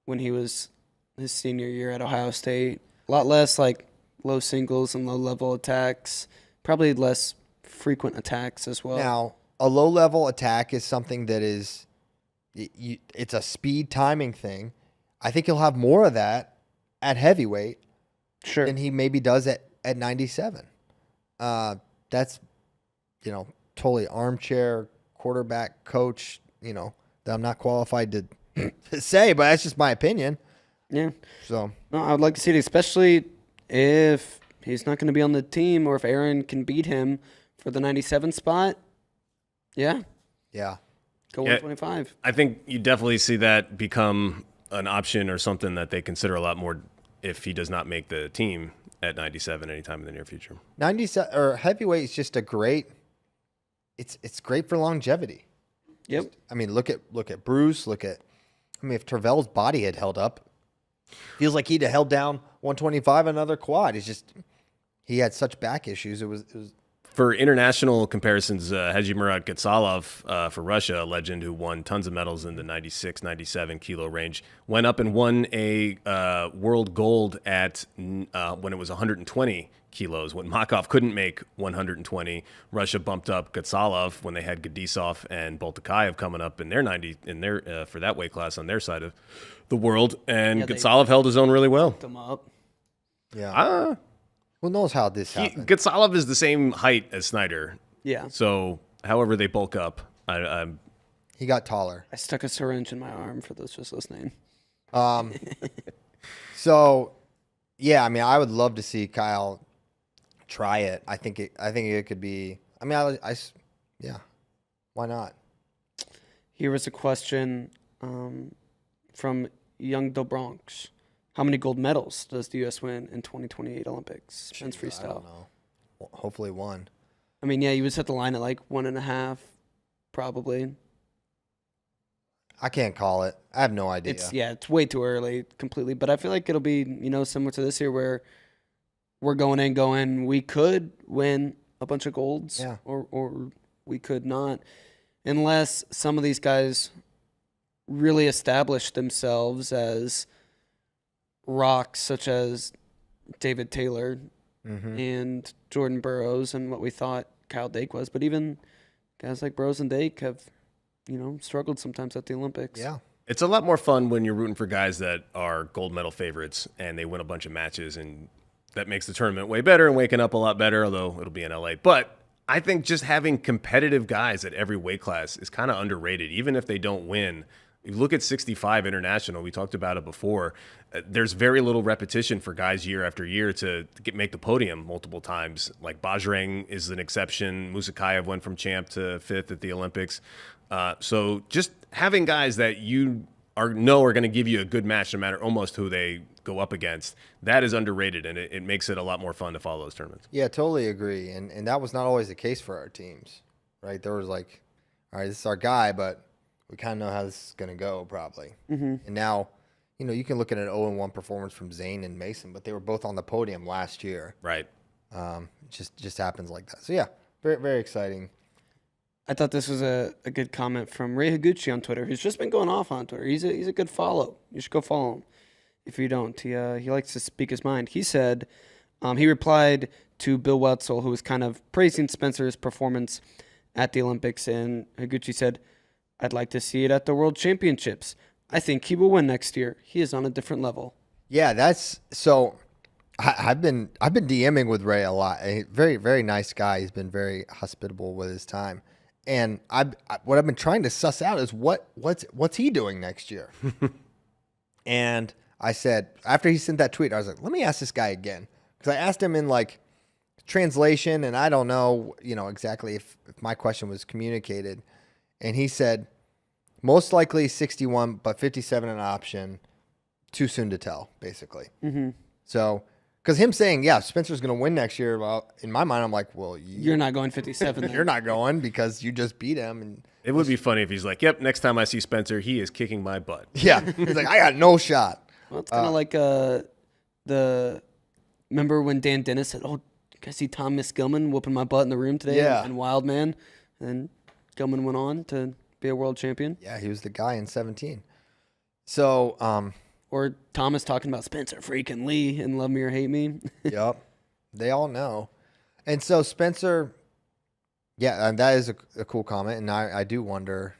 when he was his senior year at Ohio State. A lot less like low singles and low level attacks. Probably less frequent attacks as well. Now, a low level attack is something that is, it's a speed timing thing. I think he'll have more of that at heavyweight Sure. than he maybe does at 97. That's, totally armchair quarterback coach, that I'm not qualified to say, but that's just my opinion. Yeah. So, No, I would like to see it, especially if he's not going to be on the team or if Aaron can beat him for the 97 spot. Yeah. yeah. Go Yeah. 125. I think you definitely see that become an option or something that they consider a lot more if he does not make the team at 97 anytime in the near future. 97 or heavyweight is just a great, it's great for longevity. Yep. I mean, look at Bruce, if Tervel's body had held up, feels like he'd have held down 125 another quad. He had such back issues. It was For international comparisons, Haji Murat Gatsalov for Russia, a legend who won tons of medals in the 96, 97 kilo range, went up and won a world gold at when it was 120 kilos. When Makov couldn't make 120, Russia bumped up Gatsalov when they had Gadisov and Boltakayev coming up in their 90 for that weight class on their side of the world, and Yeah, they Gatsalov held his own really well. Them up. yeah. Who knows how this happened? Gatsalov is the same height as Snyder. Yeah. So, however they bulk up, He got taller. I stuck a syringe in my arm for those just listening. So, yeah, I mean, I would love to see Kyle try it. I think it could be. I mean, yeah, why not? Here was a question from Young Do Bronx. How many gold medals does the U.S. win in 2028 Olympics? Men's I freestyle. don't know. Well, hopefully one. I mean, yeah, you would set the line at like 1.5, probably. I can't call it. I have no idea. It's way too early completely. But I feel like it'll be, similar to this year where we're going. We could win a bunch of golds, Yeah. or we could not, unless some of these guys really establish themselves as rocks, such as David Taylor and Jordan Burroughs, and what we thought Kyle Dake was. But even guys like Burroughs and Dake have, struggled sometimes at the Olympics. Yeah. it's a lot more fun when you're rooting for guys that are gold medal favorites and they win a bunch of matches, and that makes the tournament way better and waking up a lot better, although it'll be in LA. But I think just having competitive guys at every weight class is kind of underrated, even if they don't win. You look at 65 International, we talked about it before. There's very little repetition for guys year after year to make the podium multiple times. Like Bajrang is an exception. Musakayev went from champ to fifth at the Olympics. So just having guys that you know are going to give you a good match no matter almost who they go up against, that is underrated, and it makes it a lot more fun to follow those tournaments. Yeah, totally agree. And that was not always the case for our teams, right? There was like, all right, this is our guy, but we kind of know how this is going to go probably. And now, you can look at an 0-1 performance from Zane and Mason, but they were both on the podium last year. Right. It just happens like that. So, yeah, very, very exciting. I thought this was a good comment from Ray Higuchi on Twitter, who's just been going off on Twitter. He's a good follow. You should go follow him if you don't. He likes to speak his mind. He said, he replied to Bill Wetzel, who was kind of praising Spencer's performance at the Olympics, and Higuchi said, "I'd like to see it at the World Championships. I think he will win next year. He is on a different level." Yeah, that's so. I've been DMing with Ray a lot. A very, very nice guy. He's been very hospitable with his time. And what I've been trying to suss out is what's he doing next year. And I said, after he sent that tweet, I was like, let me ask this guy again, because I asked him in like translation, and I don't know, exactly if my question was communicated. And he said, most likely 61, but 57 an option. Too soon to tell, basically. So, because him saying, yeah, Spencer's going to win next year, well, in my mind, I'm like, well, You're not going 57 then. you're not going because you just beat him. And It would be funny if he's like, yep, next time I see Spencer, he is kicking my butt. yeah, he's like, I got no shot. Well, it's kind of like remember when Dan Dennis said, "Oh, I see Thomas Gilman whooping my butt in the room today Yeah. and Wildman. And Gilman went on to be a world champion. Yeah, he was the guy in 17. So, Or Thomas talking about Spencer freaking Lee and Love Me or Hate Me. yep, they all know. And so Spencer, yeah, and that is a cool comment. And I do wonder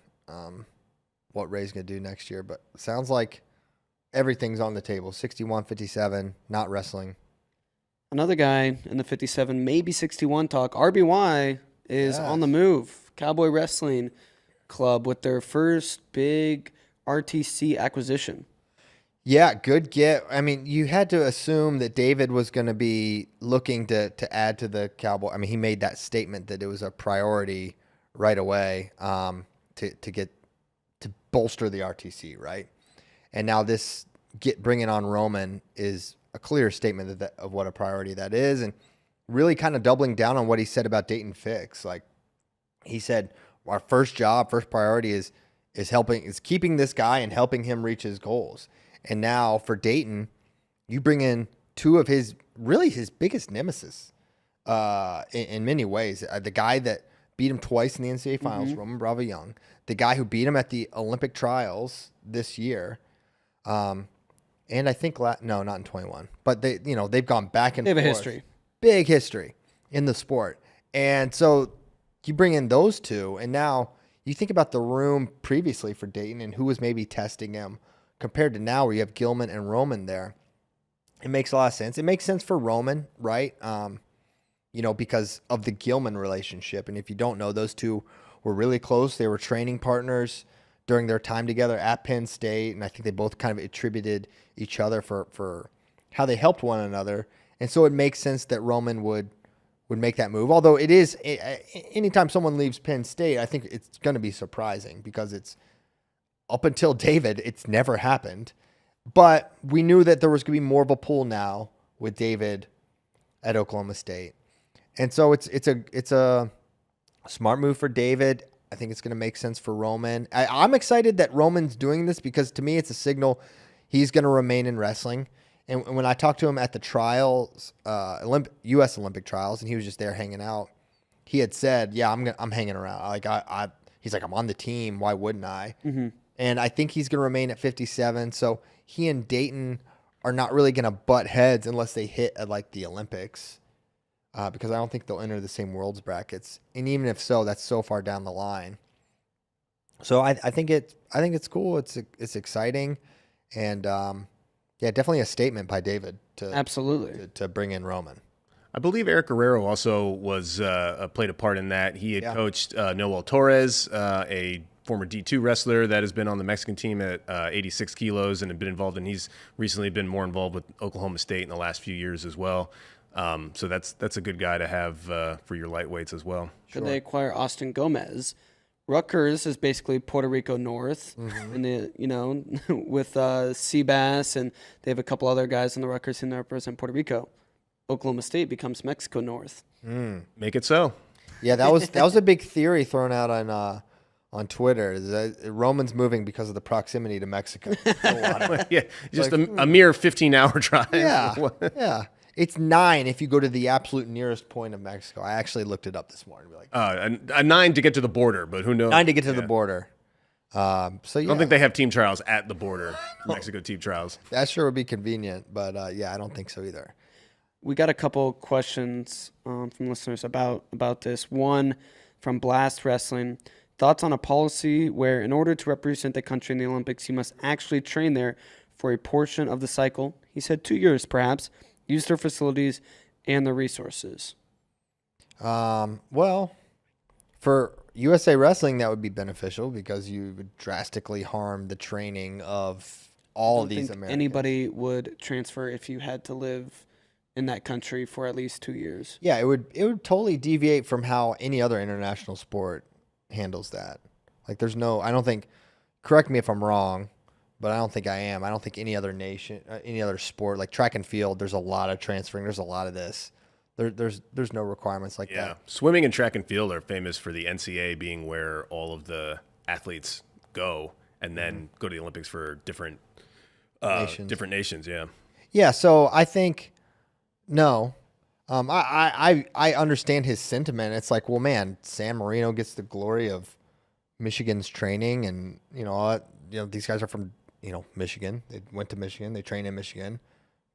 what Ray's going to do next year. But it sounds like everything's on the table. 61, 57, not wrestling. Another guy in the 57, maybe 61 talk. RBY is on the move. Cowboy Wrestling Club with their first big RTC acquisition. Yeah, good get. I mean, you had to assume that David was going to be looking to add to the Cowboy. I mean, he made that statement that it was a priority right away to bolster the RTC, right? And now this bringing on Roman is a clear statement of what a priority that is, and really kind of doubling down on what he said about Dayton Fix. Like he said, our first priority is keeping this guy and helping him reach his goals. And now for Dayton, you bring in two of his biggest nemesis in many ways. The guy that beat him twice in the NCAA finals, Roman Bravo Young, the guy who beat him at the Olympic trials this year. And I think no, not in 21, but they've gone back and forth. They have a history. Big history in the sport. And so you bring in those two, and now you think about the room previously for Dayton and who was maybe testing him compared to now where you have Gilman and Roman there. It makes a lot of sense. It makes sense for Roman, right? Because of the Gilman relationship. And if you don't know, those two were really close. They were training partners during their time together at Penn State, and I think they both kind of attributed each other for how they helped one another. And so it makes sense that Roman would make that move. Although it is, anytime someone leaves Penn State, I think it's going to be surprising because it's up until David, it's never happened. But we knew that there was going to be more of a pull now with David at Oklahoma State. And so it's a smart move for David. I think it's going to make sense for Roman. I'm excited that Roman's doing this because to me it's a signal he's going to remain in wrestling. And when I talked to him at the trials, U.S. Olympic trials, and he was just there hanging out, he had said, "Yeah, I'm hanging around. He's like, I'm on the team. Why wouldn't I?" Mm-hmm. And I think he's going to remain at 57. So he and Dayton are not really going to butt heads unless they hit at like the Olympics. Because I don't think they'll enter the same worlds brackets, and even if so, that's so far down the line. So I think it's cool. It's exciting, and definitely a statement by David to bring in Roman. I believe Eric Guerrero also was played a part in that. He had coached Noel Torres, a former D2 wrestler that has been on the Mexican team at 86 kilos and had been involved, and he's recently been more involved with Oklahoma State in the last few years as well. So that's a good guy to have for your lightweights as well. Should they acquire Austin Gomez? Rutgers is basically Puerto Rico North, and with Seabass, and they have a couple other guys in the Rutgers team that represent Puerto Rico. Oklahoma State becomes Mexico North. Make it so. Yeah, that was a big theory thrown out on Twitter. That Roman's moving because of the proximity to Mexico. Just a mere 15-hour drive. Yeah. It's 9 if you go to the absolute nearest point of Mexico. I actually looked it up this morning. A 9 to get to the border, but who knows? 9 to get to the border. I don't think they have team trials at the border. Mexico team trials. That sure would be convenient, but I don't think so either. We got a couple questions from listeners about this. One from Blast Wrestling. Thoughts on a policy where in order to represent the country in the Olympics, you must actually train there for a portion of the cycle? He said 2 years, perhaps. Use their facilities and their resources. Well, for USA Wrestling, that would be beneficial because you would drastically harm the training of all of these Americans. Anybody would transfer if you had to live in that country for at least 2 years. Yeah, it would totally deviate from how any other international sport handles that. Like, I don't think, correct me if I'm wrong, but I don't think I am. I don't think any other nation, any other sport, like track and field, there's a lot of transferring. There's a lot of this. There's no requirements like that. Yeah, swimming and track and field are famous for the NCAA being where all of the athletes go and then go to the Olympics for different nations. Yeah. Yeah, so I think, no. I understand his sentiment. It's like, well, man, San Marino gets the glory of Michigan's training, and these guys are from Michigan. They went to Michigan. They train in Michigan.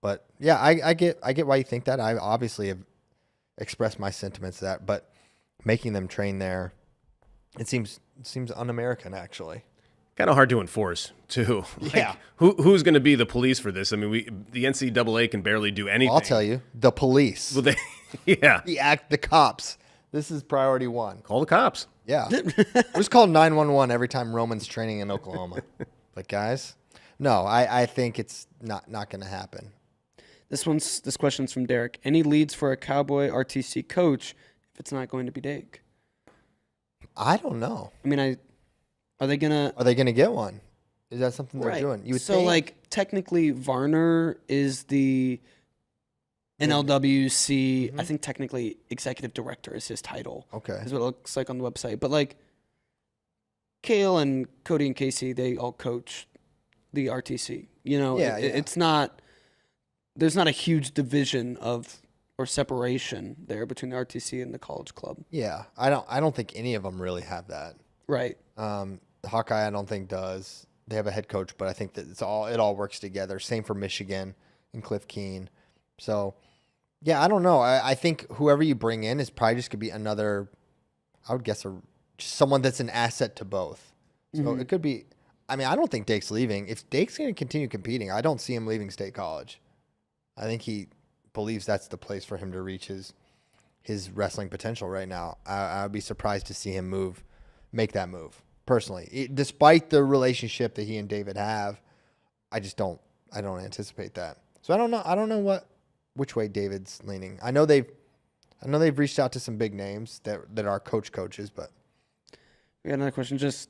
But yeah, I get why you think that. I obviously have expressed my sentiments to that, but making them train there, it seems un-American actually. Kind of hard to enforce too. Yeah. Who's going to be the police for this? I mean, the NCAA can barely do anything. I'll tell you, the police. Well, yeah. The cops. This is priority one. Call the cops. Yeah. We just call 911 every time Roman's training in Oklahoma. But guys, no, I think it's not going to happen. This question's from Derek. Any leads for a Cowboy RTC coach if it's not going to be Dake? I don't know. I mean, are they gonna get one? Is that something they're doing? You would think. Like technically Varner is the NLWC. Mm-hmm. I think technically executive director is his title. Okay. Is what it looks like on the website. But like Kale and Cody and Casey, they all coach the RTC. It's not. There's not a huge division or separation there between the RTC and the college club. Yeah, I don't think any of them really have that. Right. Hawkeye, I don't think does. They have a head coach, but I think that it all works together. Same for Michigan and Cliff Keen. So, yeah, I don't know. I think whoever you bring in is probably just gonna be another. I would guess someone that's an asset to both. So it could be. I mean, I don't think Dake's leaving. If Dake's gonna continue competing, I don't see him leaving State College. I think he believes that's the place for him to reach his wrestling potential right now. I would be surprised to see him make that move personally. Despite the relationship that he and David have, I don't anticipate that. So I don't know which way David's leaning. I know they've reached out to some big names that are coaches, but we got another question. Just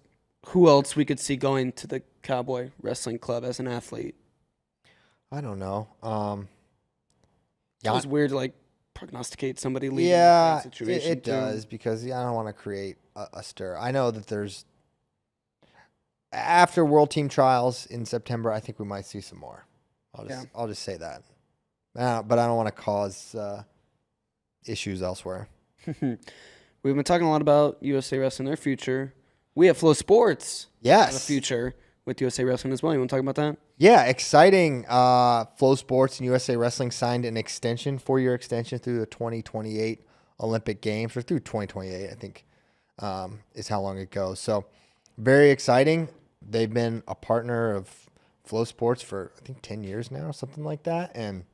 who else we could see going to the Cowboy Wrestling Club as an athlete? I don't know. It was weird to prognosticate somebody leaving. Yeah, that situation it does because I don't want to create a stir. I know that there's after World Team Trials in September, I think we might see some more. I'll just say that. But I don't want to cause issues elsewhere. We've been talking a lot about USA Wrestling, their future. We have Flow Sports. Yes. The future with USA Wrestling as well. You want to talk about that? Yeah, exciting. Flow Sports and USA Wrestling signed an 4-year extension through the 2028 Olympic Games, or through 2028, I think, is how long it goes. So very exciting. They've been a partner of Flow Sports for, I think, 10 years now, something like that. And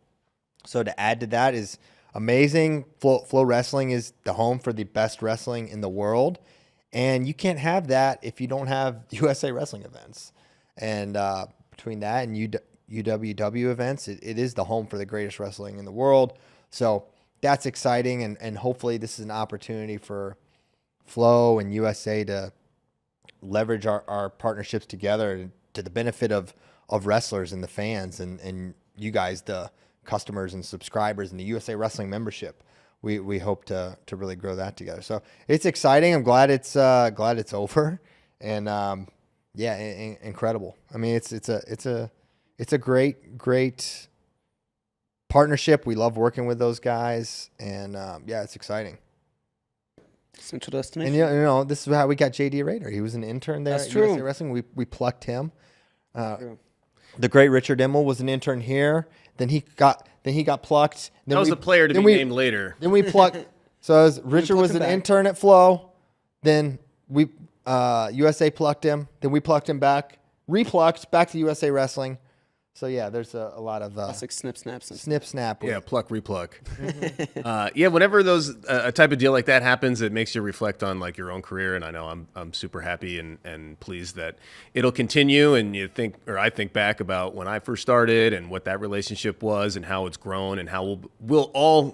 so to add to that is amazing. Flow Wrestling is the home for the best wrestling in the world. And you can't have that if you don't have USA Wrestling events. And between that and UWW events, it is the home for the greatest wrestling in the world. So that's exciting. And hopefully this is an opportunity for Flow and USA to leverage our partnerships together to the benefit of wrestlers and the fans and you guys, the customers and subscribers and the USA Wrestling membership. We hope to really grow that together. So it's exciting. I'm glad it's over, and incredible. I mean, it's a great partnership. We love working with those guys, and it's exciting. Central Destination. And this is how we got JD Rader. He was an intern there. That's at true. USA Wrestling. We plucked him. The great Richard Immel was an intern here. Then he got plucked. Then That was a player to be named later. Then we plucked. So Richard was an intern at Flow. Then we USA plucked him. Then we plucked him back. Replucked back to USA Wrestling. So yeah, there's a lot of classic snip snap. Yeah, pluck repluck. Whenever those a type of deal like that happens, it makes you reflect on your own career. And I know I'm super happy and pleased that it'll continue. And I think back about when I first started and what that relationship was and how it's grown and how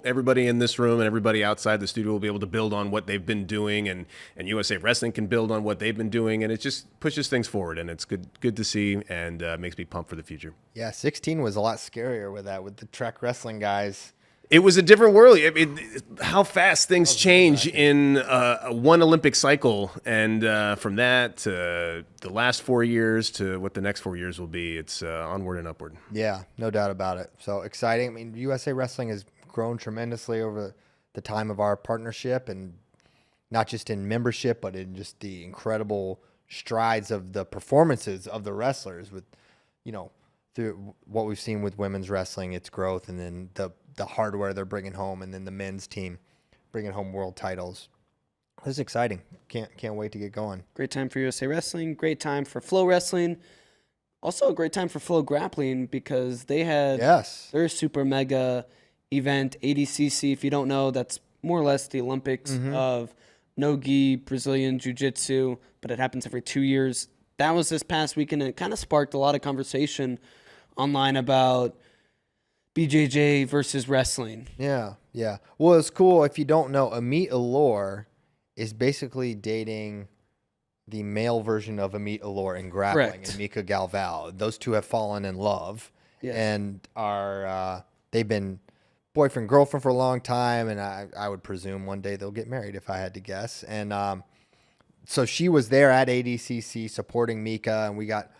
everybody in this room and everybody outside the studio will be able to build on what they've been doing, and USA Wrestling can build on what they've been doing, and it just pushes things forward. And it's good to see, and makes me pumped for the future. Yeah, 16 was a lot scarier with the track wrestling guys. It was a different world. I mean, how fast things change in one Olympic cycle, and from that to the last 4 years to what the next 4 years will be, it's onward and upward. Yeah, no doubt about it. So exciting. I mean, USA Wrestling is grown tremendously over the time of our partnership, and not just in membership, but in just the incredible strides of the performances of the wrestlers with, through what we've seen with women's wrestling, its growth, and then the hardware they're bringing home, and then the men's team bringing home world titles. This is exciting. Can't wait to get going. Great time for USA Wrestling. Great time for FloWrestling. Also a great time for Flow Grappling because they had their super mega event, ADCC. If you don't know, that's more or less the Olympics of no-gi Brazilian Jiu-Jitsu, but it happens every 2 years. That was this past weekend, and it kind of sparked a lot of conversation online about BJJ versus wrestling. Yeah. Well, it's cool. If you don't know, Amit Allure is basically dating the male version of Amit Allure in grappling. Correct. And Mika Galvao. Those two have fallen in love and are they've been boyfriend girlfriend for a long time, and I would presume one day they'll get married if I had to guess. And so she was there at ADCC supporting Mika, and we got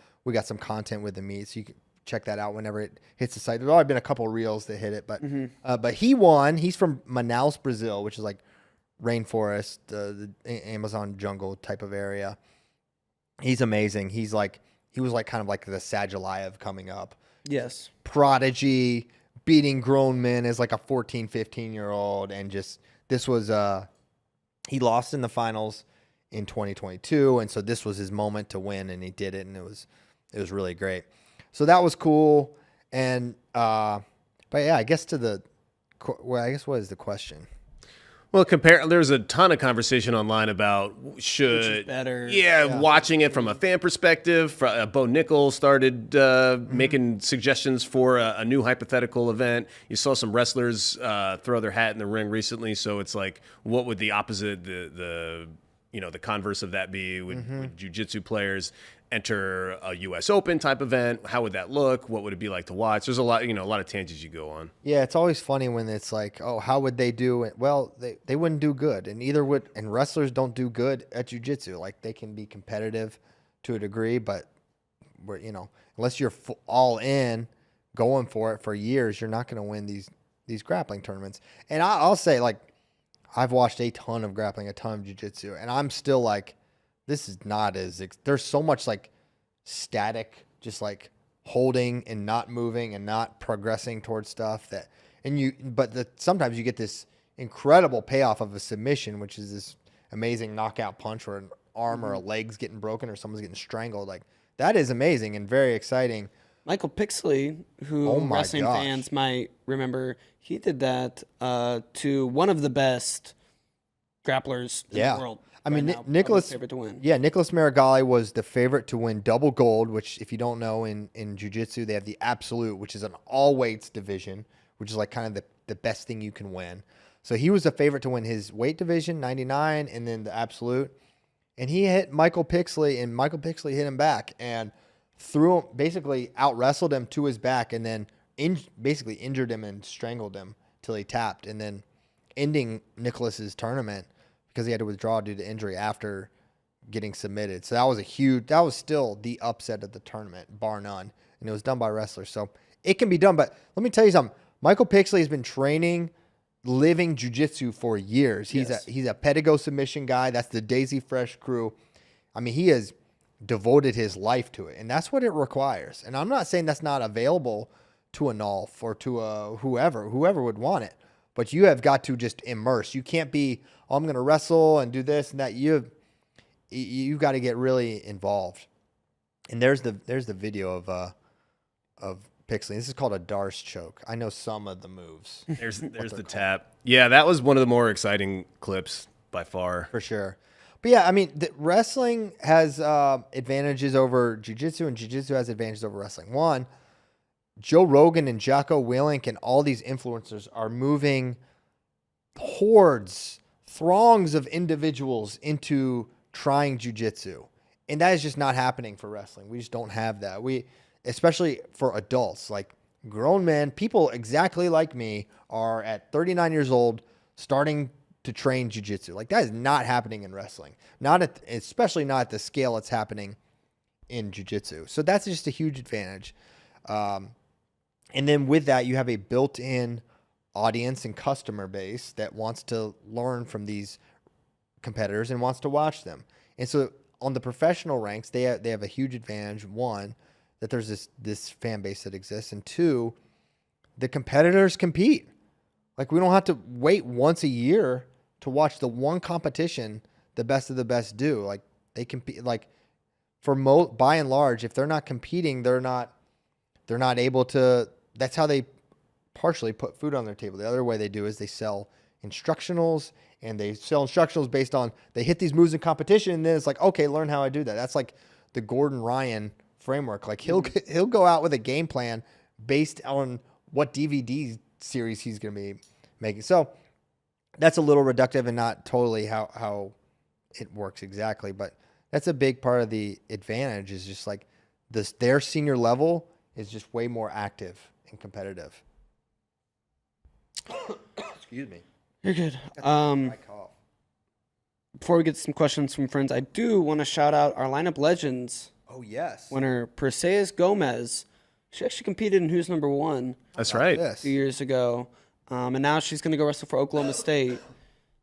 some content with Amit, so you can check that out whenever it hits the site. There's already been a couple of reels that hit it, but he won. He's from Manaus, Brazil, which is like rainforest, the Amazon jungle type of area. He's amazing. He was like kind of like the Sagiliaev coming up. Yes. Prodigy, beating grown men as like a 14, 15-year-old. And just, this was, he lost in the finals in 2022. And so this was his moment to win, and he did it. And it was really great. So that was cool. And, but yeah, I guess what is the question? Well, there's a ton of conversation online about should better. Watching it from a fan perspective. Bo Nichols started making suggestions for a new hypothetical event. You saw some wrestlers throw their hat in the ring recently, so it's like, what would the opposite, the converse of that be? Would jiu-jitsu players enter a U.S. Open type event? How would that look? What would it be like to watch? There's a lot of tangents you go on. Yeah, it's always funny when it's like, oh, how would they do it? Well, they wouldn't do good, and wrestlers don't do good at jiu-jitsu. Like, they can be competitive to a degree, but unless you're all in, going for it for years, you're not going to win these grappling tournaments. And I'll say, like, I've watched a ton of grappling, a ton of jiu-jitsu, and I'm still like, this is not there's so much like static, just like holding and not moving and not progressing towards stuff sometimes you get this incredible payoff of a submission, which is this amazing knockout punch where an arm or a leg's getting broken or someone's getting strangled. Like, that is amazing and very exciting. Michael Pixley, who wrestling fans might remember, he did that to one of the best grapplers in the world. I mean, Nicholas Marigali was the favorite to win double gold, which, if you don't know, in jiu-jitsu, they have the absolute, which is an all weights division, which is like kind of the best thing you can win. So he was the favorite to win his weight division, 99, and then the absolute. And he hit Michael Pixley, and Michael Pixley hit him back and threw him, basically out-wrestled him to his back, and then basically injured him and strangled him till he tapped, and then ending Nicholas's tournament because he had to withdraw due to injury after getting submitted. So that was still the upset of the tournament, bar none. And it was done by wrestlers. So it can be done. But let me tell you something. Michael Pixley has been training living jiu-jitsu for years. He's a pedigo submission guy. That's the Daisy Fresh crew. I mean, he has devoted his life to it. And that's what it requires. And I'm not saying that's not available to a Nolf or to a whoever would want it. But you have got to just immerse. You can't be, I'm going to wrestle and do this and that. You've got to get really involved. And there's the video of Pixley. This is called a Darce choke. I know some of the moves. There's the tap. Yeah, that was one of the more exciting clips by far. For sure. But yeah, I mean, wrestling has advantages over jiu-jitsu, and jiu-jitsu has advantages over wrestling. One, Joe Rogan and Jocko Willink and all these influencers are moving throngs of individuals into trying jiu-jitsu. And that is just not happening for wrestling. We just don't have that. Especially for adults, like grown men, people exactly like me are at 39 years old starting to train jiu-jitsu. Like, that is not happening in wrestling. Especially not at the scale it's happening in jiu-jitsu. So that's just a huge advantage. And then with that, you have a built-in audience and customer base that wants to learn from these competitors and wants to watch them. And so on the professional ranks, they have a huge advantage. One, that there's this fan base that exists, and two, the competitors compete. Like, we don't have to wait once a year to watch the one competition the best of the best do. Like, they compete. Like, by and large, if they're not competing, they're not able to. That's how they partially put food on their table. The other way they do is they sell instructionals, and they sell instructionals based on they hit these moves in competition, and then it's like, okay, learn how I do that. That's like the Gordon Ryan framework. Like, he'll go out with a game plan based on what DVD series he's going to be making. So that's a little reductive and not totally how it works exactly, but that's a big part of the advantage is just like their senior level is just way more active and competitive. Excuse me. You're good. My cough. Before we get some questions from friends, I do want to shout out our lineup legends Oh, yes. winner, Perseus Gomez. She actually competed in Who's Number One That's right. Yes. 2 years ago, and now she's going to go wrestle for Oklahoma State.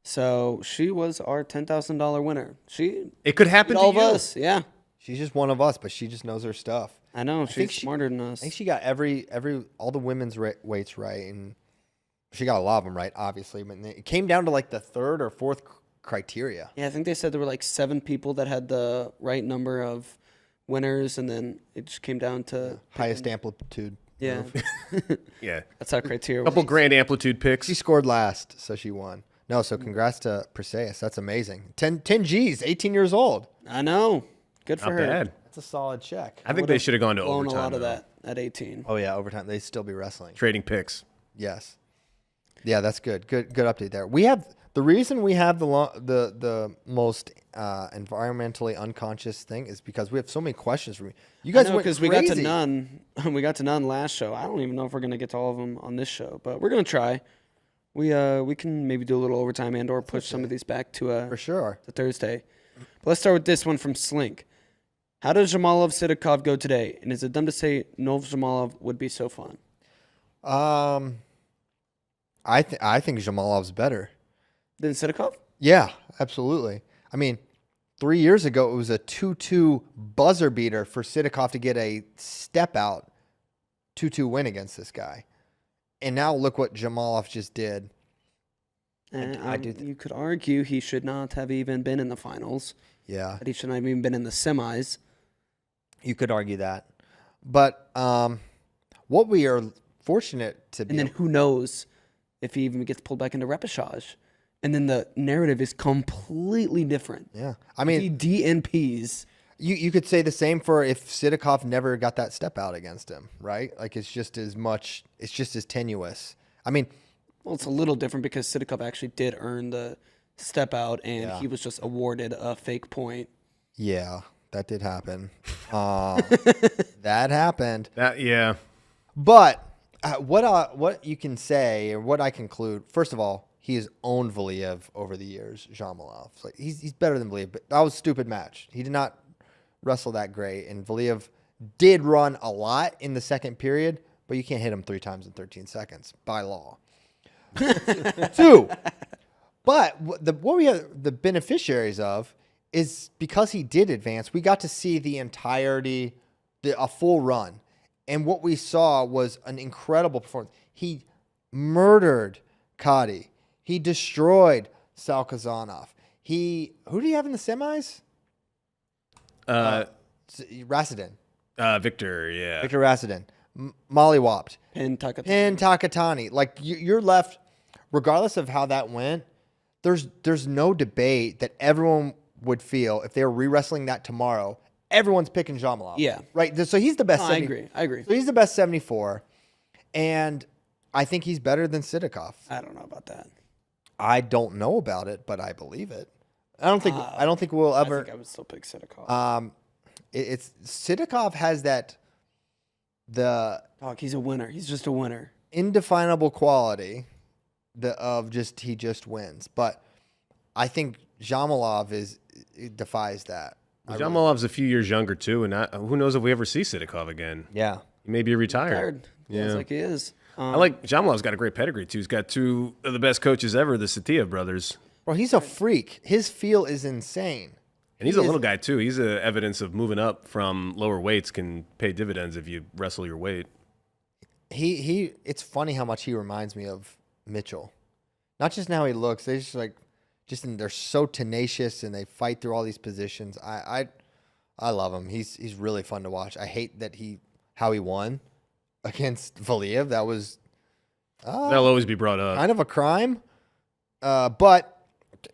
So she was our $10,000 winner. It could happen to all of you. us, yeah. She's just one of us, but she just knows her stuff. I know think she's smarter than us. I think she got all the women's weights right, and she got a lot of them right, obviously. But it came down to like the third or fourth criteria. Yeah, I think they said there were like 7 people that had the right number of winners, and then it just came down to Highest amplitude. yeah. Yeah. That's how criteria. Couple works. grand amplitude picks. She scored last, so she won. No, so congrats to Perseus. That's amazing. 10 Gs, 18 years old. I know. Good for Not her. bad. That's a solid check. I think they should have gone to Blown overtime. a lot of though. that at 18. Oh yeah, overtime. They'd still be wrestling. Trading picks. Yes. Yeah, that's good. Good update there. We have the reason we have the most environmentally unconscious thing is because we have so many questions from you. You guys went because crazy. we got to none. We got to none last show. I don't even know if we're gonna get to all of them on this show, but we're gonna try. We can maybe do a little overtime and or push some of these back to For sure. to Thursday. But let's start with this one from Slink. How does Jamalov Sidikov go today? And is it dumb to say Nov Jamalov would be so fun? I think Jamalov's better. Than Sidikov? Yeah, absolutely. I mean, 3 years ago it was a 2-2 buzzer beater for Sidikov to get a step out 2-2 win against this guy. And now look what Jamalov just did. And you could argue he should not have even been in the finals. Yeah, That he should not have even been in the semis. you could argue that. But what we are fortunate to be And then who knows if he even gets pulled back into repechage. And then the narrative is completely different. yeah. I He mean, DNPs. you could say the same for if Sidikov never got that step out against him, right? Like it's just as tenuous. I mean, Well, it's a little different because Sidikov actually did earn the step out, and Yeah. he was just awarded a fake point. yeah, that did happen. That happened. Yeah. But what you can say, or what I conclude, first of all, he has owned Valiev over the years, Jamalov. Like he's better than Valiev, but that was a stupid match. He did not wrestle that great, and Valiev did run a lot in the second period, but you can't hit him 3 times in 13 seconds by law. 2. But what we are the beneficiaries of is because he did advance, we got to see the entirety, a full run. And what we saw was an incredible performance. He murdered Kadi. He destroyed Sal Kazanov. Who do you have in the semis? Rasidin. Victor, yeah. Victor Rasidin. Mollywopped. Pin Takatani. Pin Takatani. Like you're left, regardless of how that went, there's no debate that everyone would feel if they were re-wrestling that tomorrow. Everyone's picking Jamalov. Yeah. Right? So he's the best. No, I agree. So he's the best 74. And I think he's better than Sidikov. I don't know about that. I don't know about it, but I believe it. I don't think we'll ever. I think I would still pick Sidikov. It's Sidikov has that He's a winner. He's just a winner. indefinable quality he just wins. But I think Jamalov defies that. Jamalov's a few years younger too, and who knows if we ever see Sidikov again? Yeah. He may be retired. Tired. Yeah. Feels like he is. I like Jamalov's got a great pedigree too. He's got two of the best coaches ever, the Satia brothers, Bro, he's a freak. His feel is insane. and he's a little guy too. He's evidence of moving up from lower weights can pay dividends if you wrestle your weight. It's funny how much he reminds me of Mitchell. Not just in how he looks, they just like they're so tenacious and they fight through all these positions. I love him. He's really fun to watch. I hate that how he won against Valiev. That was That'll always be brought up. kind of a crime. But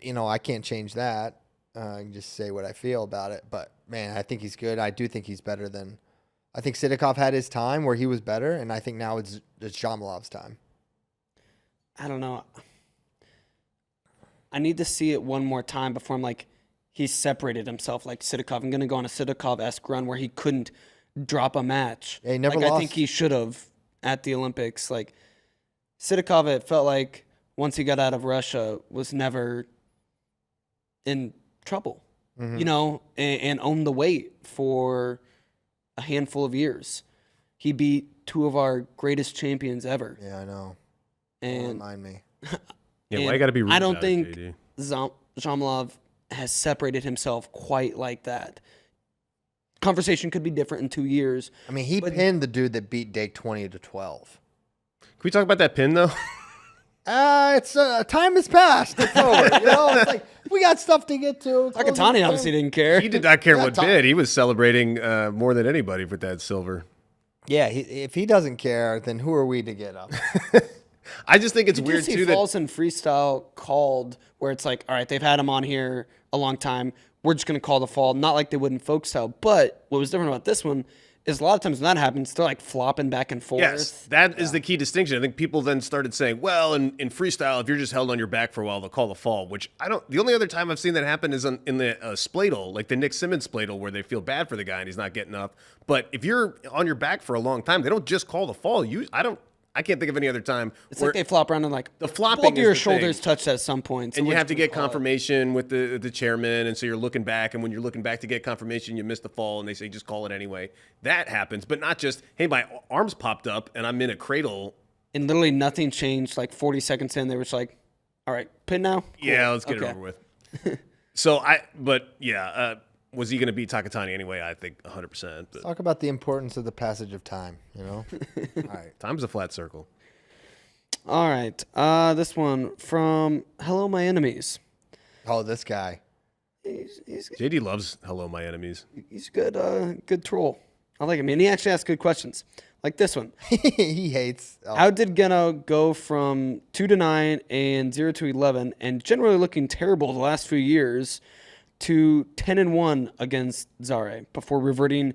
I can't change that. I can just say what I feel about it. But man, I think he's good. I do think he's better than. I think Sidakov had his time where he was better, and I think now it's Jamalov's time. I don't know. I need to see it one more time before I'm like, he's separated himself like Sidakov. I'm going to go on a Sidakov-esque run where he couldn't drop a match. Yeah, he never I lost. think he should have at the Olympics. Like, Sidakov, it felt like once he got out of Russia, was never in trouble, and owned the weight for a handful of years. He beat two of our greatest champions ever. Yeah, I know. Don't And remind me. Yeah, why you got to be rude I don't about it, think JD? Jamalov has separated himself quite like that. Conversation could be different in 2 years. I mean, he pinned the dude that beat Dake 20-12. Can we talk about that pin though? It's time has passed. It's over. It's like we got stuff to get to. Takatani obviously didn't care. He did not care Yeah, what bid. He was celebrating more than anybody with that silver. Yeah, if he doesn't care, then who are we to get up? I just think it's You do weird see too that falls and freestyle called where it's like, all right, they've had him on here a long time. We're just going to call the fall, not like they would in folk style. But what was different about this one is a lot of times when that happens, they're like flopping back and forth. yes, that is the key distinction. I think people then started saying, well, in freestyle, if you're just held on your back for a while, they'll call the fall, which I don't. The only other time I've seen that happen is in the spladle, like the Nick Simmons spladle, where they feel bad for the guy and he's not getting up. But if you're on your back for a long time, they don't just call the fall. I can't think of any other time. It's like they flop around and like The flopping both of is your the shoulders thing. touch at some point. So And you we're have to just gonna get call it. confirmation with the chairman, and so you're looking back, and when you're looking back to get confirmation, you miss the fall, and they say just call it anyway. That happens, but not just, hey, my arms popped up, and I'm in a cradle. And literally nothing changed. Like 40 seconds in, they were just like, all right, pin now? Cool. Yeah, let's get it Okay. over with. Was he going to beat Takatani anyway? I think 100%. But Talk about the importance of the passage of time, All right. time's a flat circle. All right. This one from Hello My Enemies. Oh, this guy. He's JD loves Hello, My Enemies. good troll. I like him. And he actually asks good questions. Like this one. He hates. Oh, How did Geno go from 2-9 and 0-11 and generally looking terrible the last few years to 10-1 against Zare before reverting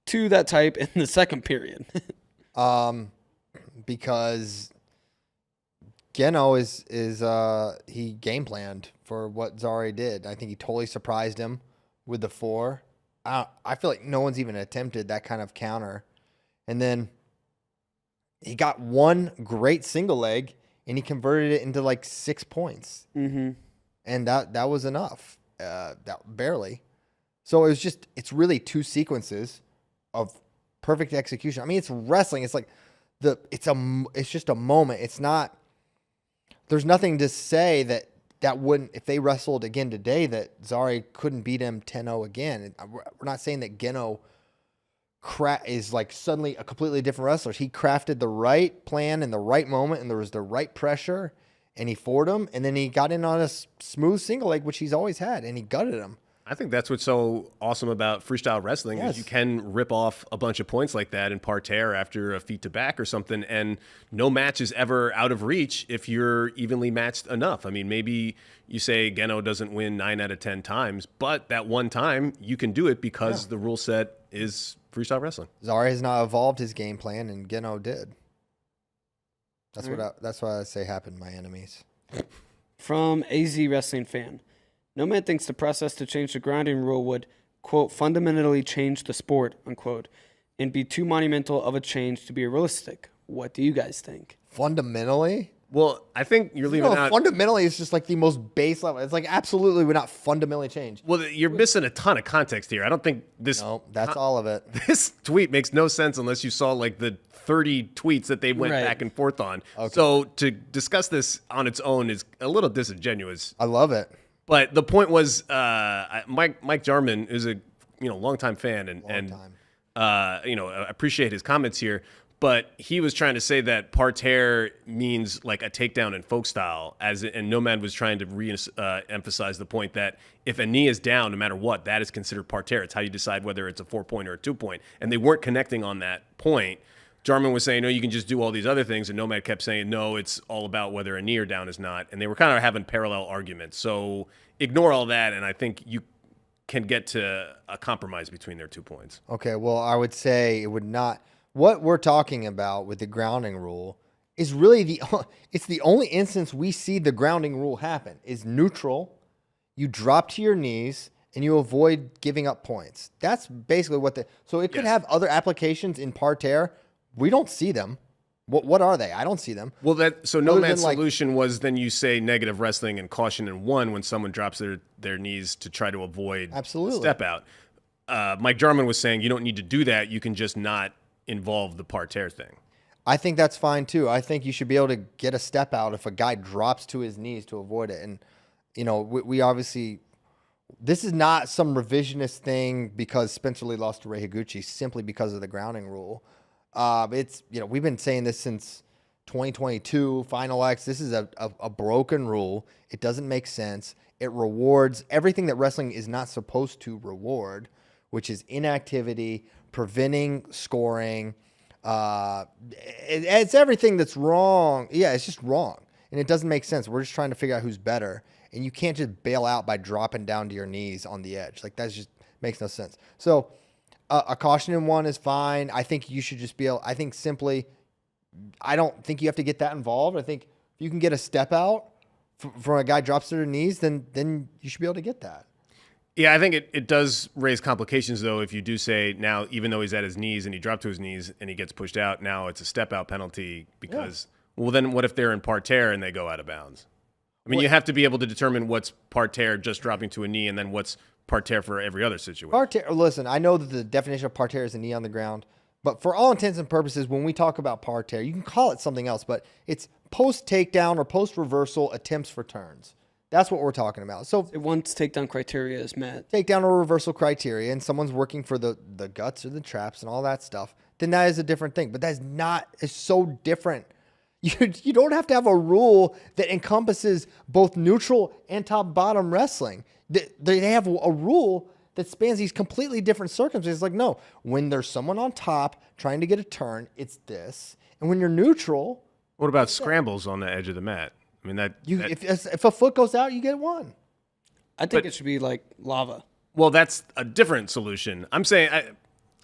to that type in the second period? because Geno is he game planned for what Zare did. I think he totally surprised him with the 4. I feel like no one's even attempted that kind of counter. And then he got one great single leg and he converted it into like 6 points. Mm-hmm. And that was enough. That barely. So it's really 2 sequences of perfect execution. I mean, it's wrestling. It's like it's just a moment. It's not. There's nothing to say that wouldn't, if they wrestled again today, that Zare couldn't beat him 10-0 again. We're not saying that Geno is like suddenly a completely different wrestler. He crafted the right plan in the right moment, and there was the right pressure, and he fought him, and then he got in on a smooth single leg, which he's always had, and he gutted him. I think that's what's so awesome about freestyle wrestling Yes. is you can rip off a bunch of points like that in parterre after a feet to back or something, and no match is ever out of reach if you're evenly matched enough. I mean, maybe you say Geno doesn't win 9 out of 10 times, but that one time you can do it because the rule set is freestyle wrestling. Zare has not evolved his game plan, and Geno did. That's what I say happened, my enemies. From AZ Wrestling Fan. No man thinks the process to change the grounding rule would, quote, fundamentally change the sport, unquote, and be too monumental of a change to be realistic. What do you guys think? Fundamentally? Well, I think you're leaving out. Fundamentally is just like the most base level. It's like absolutely would not fundamentally change. Well, you're missing a ton of context here. I don't think this. No, that's all of it. This tweet makes no sense unless you saw like the 30 tweets that they went Right. back and forth on. So to discuss this on its own is a little disingenuous. I love it. But the point was, Mike Jarman is a longtime fan, and I appreciate his comments here. But he was trying to say that parterre means like a takedown in folk style, and Nomad was trying to emphasize the point that if a knee is down, no matter what, that is considered parterre. It's how you decide whether it's a 4-point or a 2-point, and they weren't connecting on that point. Jarman was saying, no, you can just do all these other things, and Nomad kept saying, no, it's all about whether a knee or down is not, and they were kind of having parallel arguments. So ignore all that, and I think you can get to a compromise between their 2 points. Okay, well, I would say it would not. What we're talking about with the grounding rule is really it's the only instance we see the grounding rule happen is neutral. You drop to your knees and you avoid giving up points. That's basically so it could have other applications in parterre. We don't see them. What are they? I don't see them. Well, Nomad's solution was then you say negative wrestling and caution in 1 when someone drops their knees to try to avoid step out. Mike Jarman was saying you don't need to do that. You can just not involve the parterre thing. I think that's fine too. I think you should be able to get a step out if a guy drops to his knees to avoid it. And, we obviously, this is not some revisionist thing because Spencer Lee lost to Ray Higuchi simply because of the grounding rule. It's, we've been saying this since 2022, Final X. This is a broken rule. It doesn't make sense. It rewards everything that wrestling is not supposed to reward, which is inactivity, preventing scoring. It's everything that's wrong. Yeah, it's just wrong. And it doesn't make sense. We're just trying to figure out who's better. And you can't just bail out by dropping down to your knees on the edge. Like, that just makes no sense. So a caution in 1 is fine. I think you should just be able, I don't think you have to get that involved. I think if you can get a step out from a guy drops to their knees, then you should be able to get that. Yeah, I think it does raise complications, though, if you do say now, even though he's at his knees and he dropped to his knees and he gets pushed out, now it's a step-out penalty because, well, then what if they're in parterre and they go out of bounds? I mean, you have to be able to determine what's parterre just dropping to a knee and then what's parterre for every other situation. Parterre, listen, I know that the definition of parterre is a knee on the ground, but for all intents and purposes, when we talk about parterre, you can call it something else, but it's post-takedown or post-reversal attempts for turns. That's what we're talking about. So once takedown criteria is met, takedown or reversal criteria, and someone's working for the guts or the traps and all that stuff, then that is a different thing. But it's so different. You don't have to have a rule that encompasses both neutral and top-bottom wrestling. They have a rule that spans these completely different circumstances. Like, no, when there's someone on top trying to get a turn, it's this. And when you're neutral... What about scrambles on the edge of the mat? I mean, if a foot goes out, you get 1. I think it should be like lava. Well, that's a different solution. I'm saying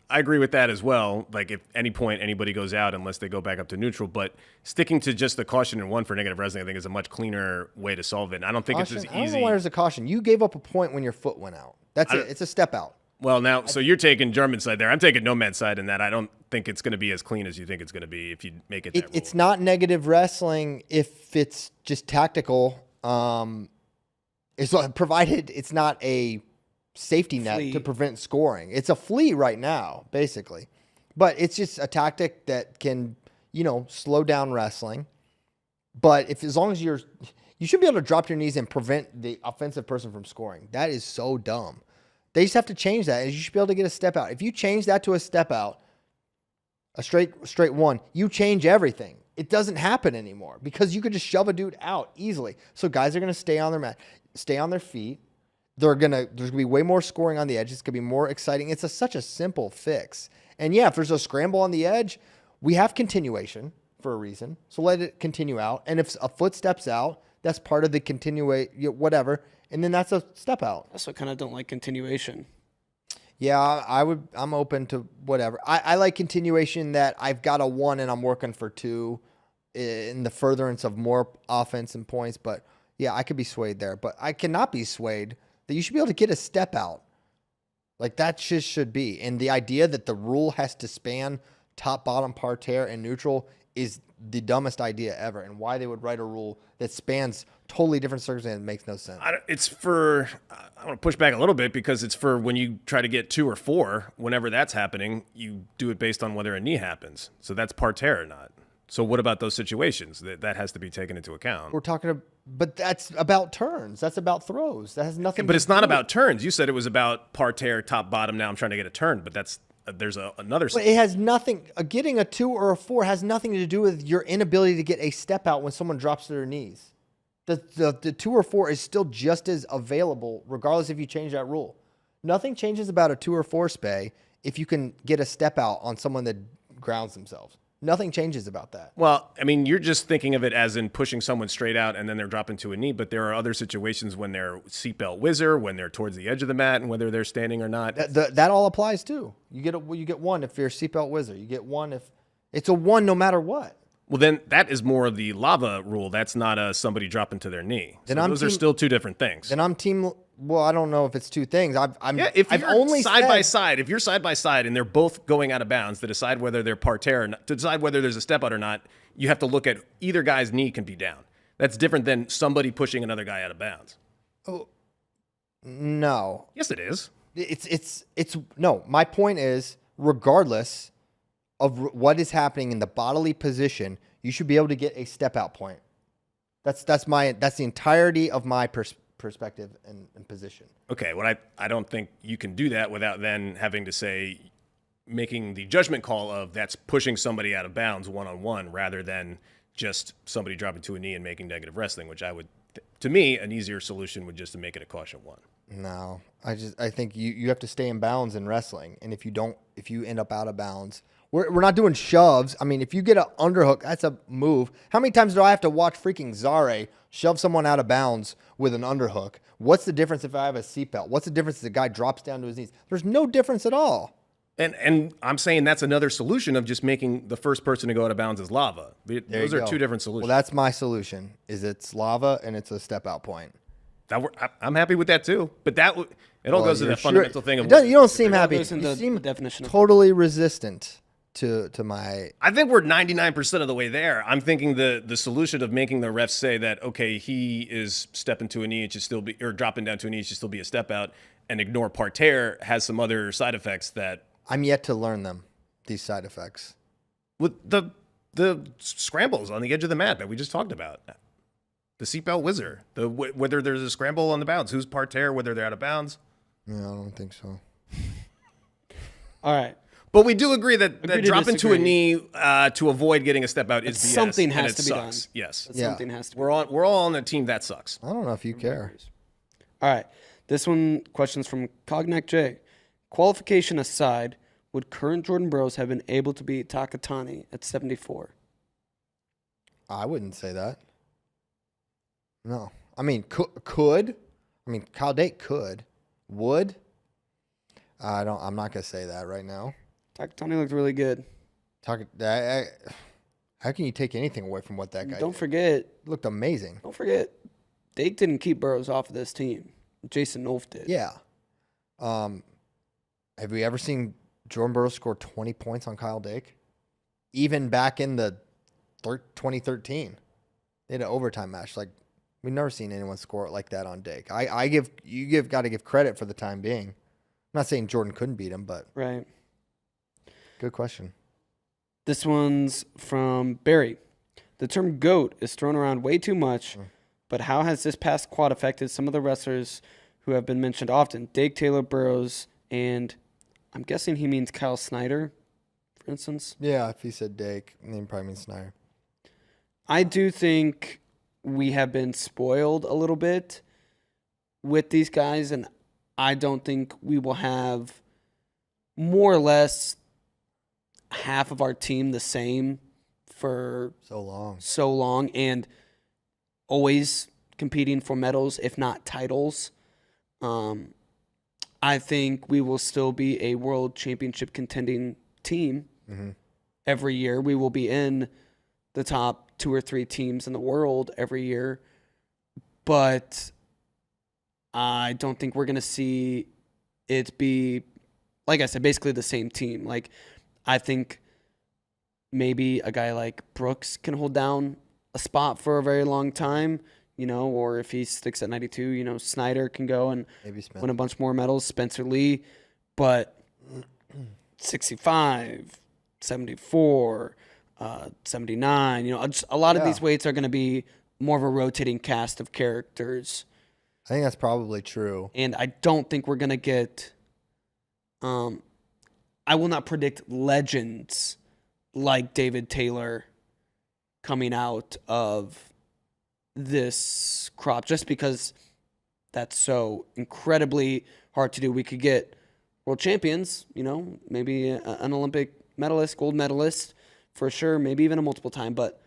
I agree with that as well. Like, if any point anybody goes out unless they go back up to neutral, but sticking to just the caution in 1 for negative wrestling, I think is a much cleaner way to solve it. And I don't think it's as easy. I don't know why there's a caution. You gave up a point when your foot went out. That's it. It's a step out. Well, now, so you're taking German's side there. I'm taking Nomad's side in that I don't think it's going to be as clean as you think it's going to be if you make it that rule. It's not negative wrestling if it's just tactical. It's provided it's not a safety net to prevent scoring. It's a flea right now, basically. But it's just a tactic that can, slow down wrestling. But as long as you should be able to drop your knees and prevent the offensive person from scoring. That is so dumb. They just have to change that. You should be able to get a step out. If you change that to a step out, a straight 1, you change everything. It doesn't happen anymore because you could just shove a dude out easily. So guys are going to stay on their mat, stay on their feet. There's going to be way more scoring on the edge. It's going to be more exciting. It's such a simple fix. And yeah, if there's a scramble on the edge, we have continuation for a reason. So let it continue out. And if a foot steps out, that's part of the whatever. And then that's a step out. That's what I kind of don't like continuation. Yeah, I'm open to whatever. I like continuation that I've got a 1 and I'm working for 2 in the furtherance of more offense and points. But yeah, I could be swayed there. But I cannot be swayed that you should be able to get a step out. Like that just should be. And the idea that the rule has to span top, bottom, parterre, and neutral is the dumbest idea ever, and why they would write a rule that spans totally different circumstances makes no sense. I want to push back a little bit because it's for when you try to get 2 or 4, whenever that's happening, you do it based on whether a knee happens. So that's parterre or not. So what about those situations? That has to be taken into account. We're talking, but that's about turns. That's about throws. That has nothing. But it's not about turns. You said it was about parterre, top, bottom. Now I'm trying to get a turn, but there's another. But it has nothing. Getting a 2 or a 4 has nothing to do with your inability to get a step out when someone drops to their knees. The 2 or 4 is still just as available, regardless if you change that rule. Nothing changes about a 2 or 4 Spey if you can get a step out on someone that grounds themselves. Nothing changes about that. Well, I mean, you're just thinking of it as in pushing someone straight out and then they're dropping to a knee, but there are other situations when they're seatbelt whizzer, when they're towards the edge of the mat, and whether they're standing or not. That all applies too. You get 1 if you're a seatbelt whizzer. You get 1 if it's a 1 no matter what. Well, then that is more of the lava rule. That's not somebody dropping to their knee. So those are still 2 different things. Then I'm team. Well, I don't know if it's 2 things. If you're only side by side, if you're side by side and they're both going out of bounds to decide whether they're parterre or not, to decide whether there's a step out or not, you have to look at either guy's knee can be down. That's different than somebody pushing another guy out of bounds. Oh, no. Yes, it is. It's no. My point is, regardless of what is happening in the bodily position, you should be able to get a step out point. That's the entirety of my perspective and position. Okay, well, I don't think you can do that without then having to say, making the judgment call of that's pushing somebody out of bounds one-on-one rather than just somebody dropping to a knee and making negative wrestling, which to me, an easier solution would just to make it a caution 1. No, I think you have to stay in bounds in wrestling, and if you end up out of bounds, we're not doing shoves. I mean, if you get an underhook, that's a move. How many times do I have to watch freaking Zare shove someone out of bounds with an underhook? What's the difference if I have a seatbelt? What's the difference if the guy drops down to his knees? There's no difference at all. And I'm saying that's another solution of just making the first person to go out of bounds as lava. Those are 2 different solutions. Well, that's my solution. Is it's lava and it's a step out point. I'm happy with that too. But it all goes to the fundamental thing of you don't seem happy. You seem definition totally resistant to my. I think we're 99% of the way there. I'm thinking the solution of making the refs say that, okay, he is stepping to a knee, it should still be, or dropping down to a knee, it should still be a step out, and ignore parterre has some other side effects that. I'm yet to learn them, these side effects. With the scrambles on the edge of the mat that we just talked about. The seatbelt whizzer. Whether there's a scramble on the bounds. Who's parterre, whether they're out of bounds. No, I don't think so. All right. But we do agree that dropping to a disagree. knee to avoid getting a step out is BS. Something has and to be sucks. done. Yes. Yeah. Something has to be. We're all on a team that sucks. I don't know if you care. All right. This one question's from Cognac J. Qualification aside, would current Jordan Burroughs have been able to beat Takatani at 74? I wouldn't say that. No. I mean, could. I mean, Kyle Dake could. Would. I'm not going to say that right now. Takatani looked really good. How can you take anything away from what that guy Don't did? forget. It looked amazing. Don't forget. Dake didn't keep Burroughs off of this team. Jason Nolf did. Yeah. Have we ever seen Jordan Burroughs score 20 points on Kyle Dake? Even back in the 2013. They had an overtime match. Like, we've never seen anyone score it like that on Dake. Got to give credit for the time being. I'm not saying Jordan couldn't beat him, but Right. good question. This one's from Barry. The term GOAT is thrown around way too much, but how has this past quad affected some of the wrestlers who have been mentioned often? Dake, Taylor, Burroughs, and I'm guessing he means Kyle Snyder, for instance. Yeah, if he said Dake, then he probably means Snyder. I do think we have been spoiled a little bit with these guys, and I don't think we will have more or less half of our team the same for So long. and always competing for medals, if not titles. I think we will still be a world championship contending team every year. We will be in the top 2 or 3 teams in the world every year, but I don't think we're going to see it be, like I said, basically the same team. Like, I think maybe a guy like Brooks can hold down a spot for a very long time, or if he sticks at 92, Snyder can go and Maybe Smith. win a bunch more medals, Spencer Lee, but 65, 74, 79, just a lot of these weights are going to be more of a rotating cast of characters. I think that's probably true. And I don't think we're going to get, I will not predict legends like David Taylor coming out of this crop just because that's so incredibly hard to do. We could get world champions, maybe an Olympic medalist, gold medalist for sure, maybe even a multiple time, but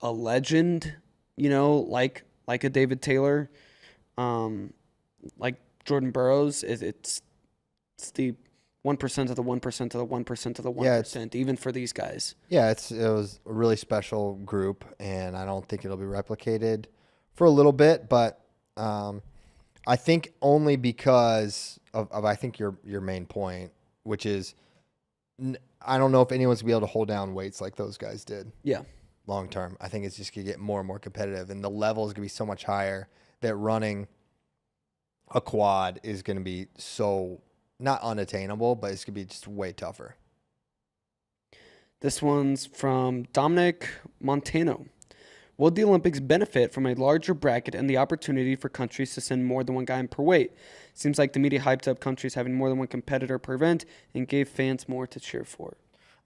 a legend, like a David Taylor, like Jordan Burroughs, it's the 1% of the 1% of the 1% of the 1%, even for these guys. Yeah, it was a really special group, and I don't think it'll be replicated for a little bit, but I think only because of I think your main point, which is I don't know if anyone's going to be able to hold down weights like those guys did. Yeah. Long term. I think it's just going to get more and more competitive, and the level is going to be so much higher that running a quad is going to be so not unattainable, but it's going to be just way tougher. This one's from Dominic Montano. Will the Olympics benefit from a larger bracket and the opportunity for countries to send more than one guy in per weight? Seems like the media hyped up countries having more than one competitor per event and gave fans more to cheer for.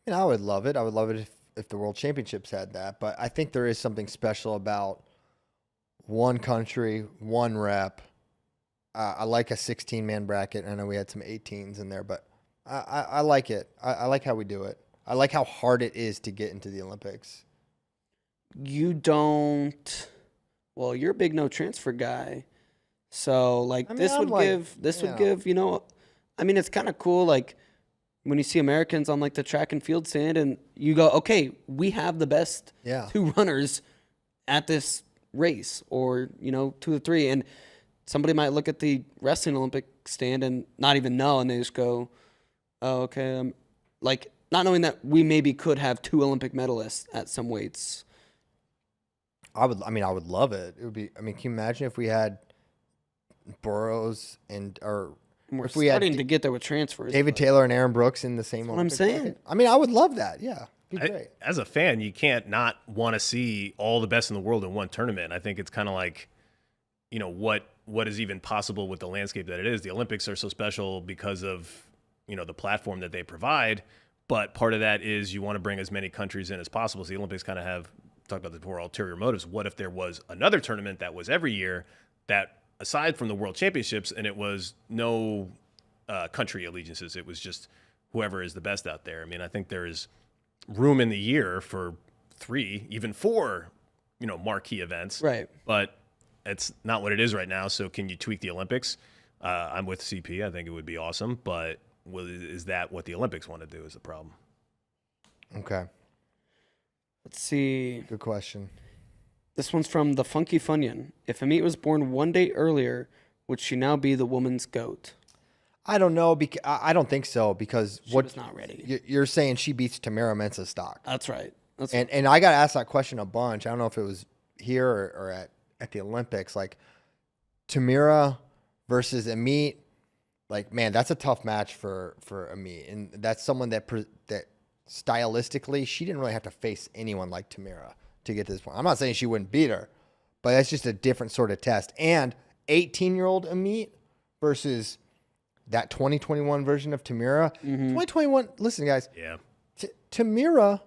I mean, I would love it. I would love it if the World Championships had that, but I think there is something special about one country, one rep. I like a 16-man bracket. I know we had some 18s in there, but I like it. I like how we do it. I like how hard it is to get into the Olympics. You don't. Well, you're a big no transfer guy, so this would give. I mean, it's kind of cool. Like when you see Americans on the track and field stand, and you go, okay, we have the best two runners at this race, or 2 to 3, and somebody might look at the wrestling Olympic stand and not even know, and they just go, oh, okay, not knowing that we maybe could have 2 Olympic medalists at some weights. I would love it. It would be. I mean, can you imagine if we had Burroughs We're if we starting had to get there with transfers. David Taylor and Aaron Brooks in the same That's what I'm Olympic saying. bracket? I mean, I would love that. Yeah, it'd be great. As a fan, you can't not want to see all the best in the world in one tournament. I think it's kind of like, what is even possible with the landscape that it is. The Olympics are so special because of, the platform that they provide. But part of that is you want to bring as many countries in as possible. So the Olympics kind of have talked about the more ulterior motives. What if there was another tournament that was every year that, aside from the World Championships, and it was no country allegiances, it was just whoever is the best out there. I mean, I think there is room in the year for 3, even 4, marquee events. Right. But it's not what it is right now. So can you tweak the Olympics? I'm with CP. I think it would be awesome. But is that what the Olympics want to do is the problem? Okay. Let's see. Good question. This one's from the Funky Funyun. If Amit was born one day earlier, would she now be the woman's GOAT? I don't know. I don't think so because She was not ready. You're saying she beats Tamara Mensah stock. That's right. And I got asked that question a bunch. I don't know if it was here or at the Olympics. Like Tamara versus Amit. Like, man, that's a tough match for Amit, and that's someone that stylistically she didn't really have to face anyone like Tamara to get to this point. I'm not saying she wouldn't beat her, but that's just a different sort of test. And 18-year-old Amit versus that 2021 version of Tamara. 2021. Listen, guys. Yeah. Tamara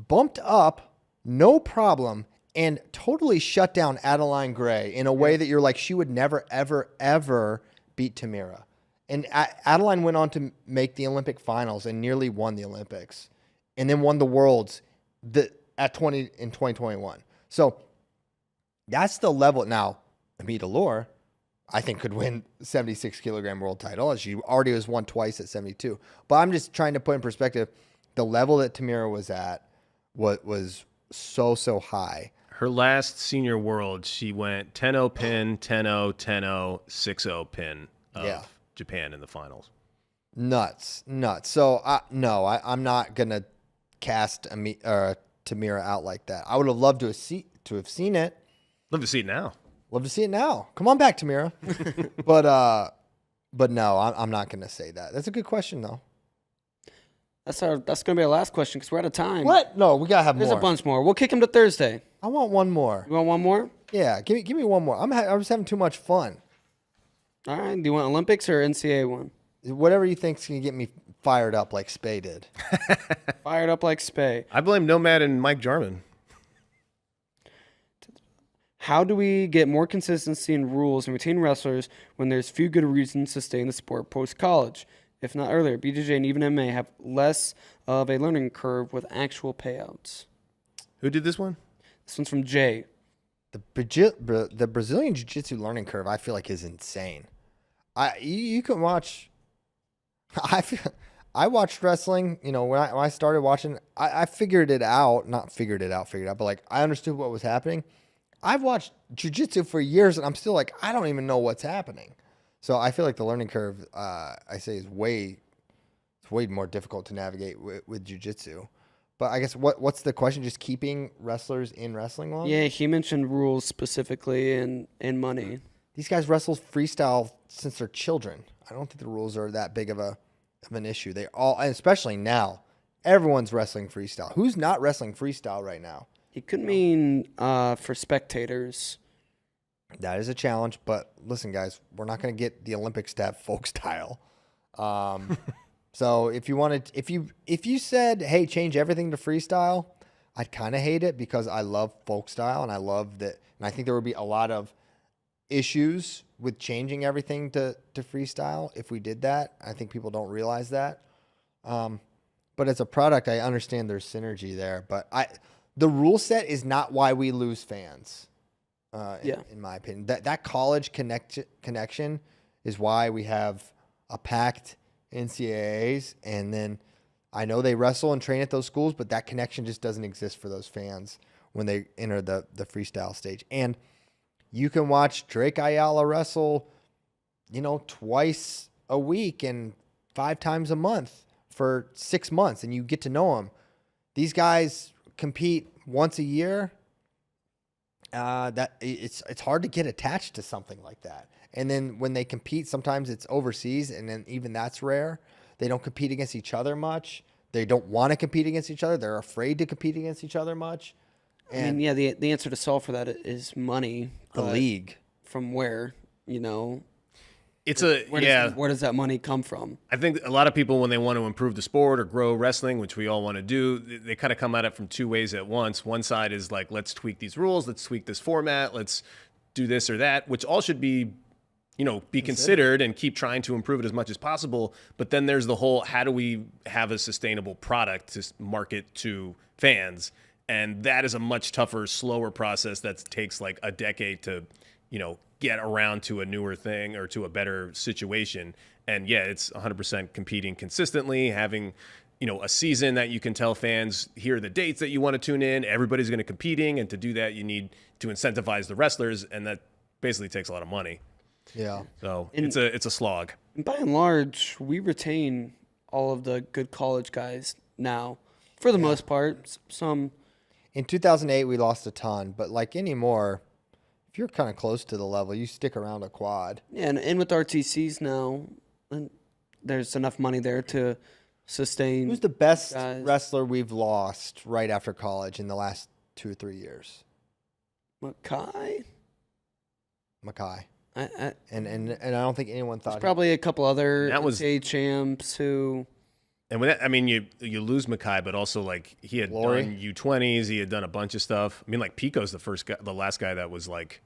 bumped up, no problem, and totally shut down Adeline Gray in a way that you're like, she would never, ever, ever beat Tamara. And Adeline went on to make the Olympic finals and nearly won the Olympics, and then won the Worlds in 2021. So that's the level. Now, Amit Allure, I think, could win 76 kilogram world title, as she already has won twice at 72. But I'm just trying to put in perspective the level that Tamara was at. What was so high. Her last senior world, she went 10-0 pin, 10-0, 10-0, 6-0 pin of Japan in the finals. Nuts. So, no, I'm not going to cast Tamira out like that. I would have loved to have seen it. Love to see it now. Love to see it now. Come on back, Tamira. but no, I'm not going to say that. That's a good question though. That's going to be our last question because we're out of time. What? No, we gotta have There's more. a bunch more. We'll kick him to Thursday. I want one more. You want one more? Yeah, give me one more. I'm just having too much fun. All right. Do you want Olympics or NCAA one? Whatever you think's gonna get me fired up like Spey did. Fired up like Spey. I blame Nomad and Mike Jarman. How do we get more consistency in rules and retain wrestlers when there's few good reasons to stay in the sport post-college? If not earlier, BJJ and even MMA have less of a learning curve with actual payouts. Who did this one? This one's from Jay. The Brazilian Jiu-Jitsu learning curve, I feel like, is insane. You can watch. I watched wrestling. You know, when I started watching, I figured it out. Not figured it out, but like I understood what was happening. I've watched Jiu-Jitsu for years, and I'm still like, I don't even know what's happening. So I feel like the learning curve, I say, is way more difficult to navigate with Jiu-Jitsu. But I guess what's the question? Just keeping wrestlers in wrestling long? Yeah, he mentioned rules specifically and money. These guys wrestle freestyle since they're children. I don't think the rules are that big of an issue. They all, and especially now, everyone's wrestling freestyle. Who's not wrestling freestyle right now? It could mean for spectators. That is a challenge, but listen, guys, we're not going to get the Olympics to have folk style. So if you said, hey, change everything to freestyle, I'd kind of hate it because I love folk style and I love that. And I think there would be a lot of issues with changing everything to freestyle if we did that. I think people don't realize that. But as a product, I understand there's synergy there. But the rule set is not why we lose fans. In my opinion, that college connection is why we have a packed NCAAs, and then I know they wrestle and train at those schools, but that connection just doesn't exist for those fans when they enter the freestyle stage. And you can watch Drake Ayala wrestle, twice a week and 5 times a month for 6 months, and you get to know them. These guys compete once a year. That it's hard to get attached to something like that. And then when they compete, sometimes it's overseas, and then even that's rare. They don't compete against each other much. They don't want to compete against each other. They're afraid to compete against each other much. And the answer to solve for that is money. The league. From where, Where does that money come from? I think a lot of people, when they want to improve the sport or grow wrestling, which we all want to do, they kind of come at it from 2 ways at once. One side is like, let's tweak these rules, let's tweak this format, let's do this or that, which all should be, be considered and keep trying to improve it as much as possible. But then there's the whole, how do we have a sustainable product to market to fans? And that is a much tougher, slower process that takes like a decade to, get around to a newer thing or to a better situation. And yeah, it's 100% competing consistently, having, a season that you can tell fans, here are the dates that you want to tune in. Everybody's going to competing. And to do that, you need to incentivize the wrestlers. And that basically takes a lot of money. Yeah. So it's a slog. And by and large, we retain all of the good college guys now, for the most part. Some in 2008, we lost a ton, but like anymore, if you're kind of close to the level, you stick around a quad. Yeah, and with RTCs now, there's enough money there to sustain. Who's the best guys. Wrestler we've lost right after college in the last 2 or 3 years? Mackay. And I don't think anyone thought. There's probably a couple other That was- NCAA champs who. And when that, you lose Mackay, but also like he had Glory. done U20s, he had done a bunch of stuff. Like Pico's the last guy that was like,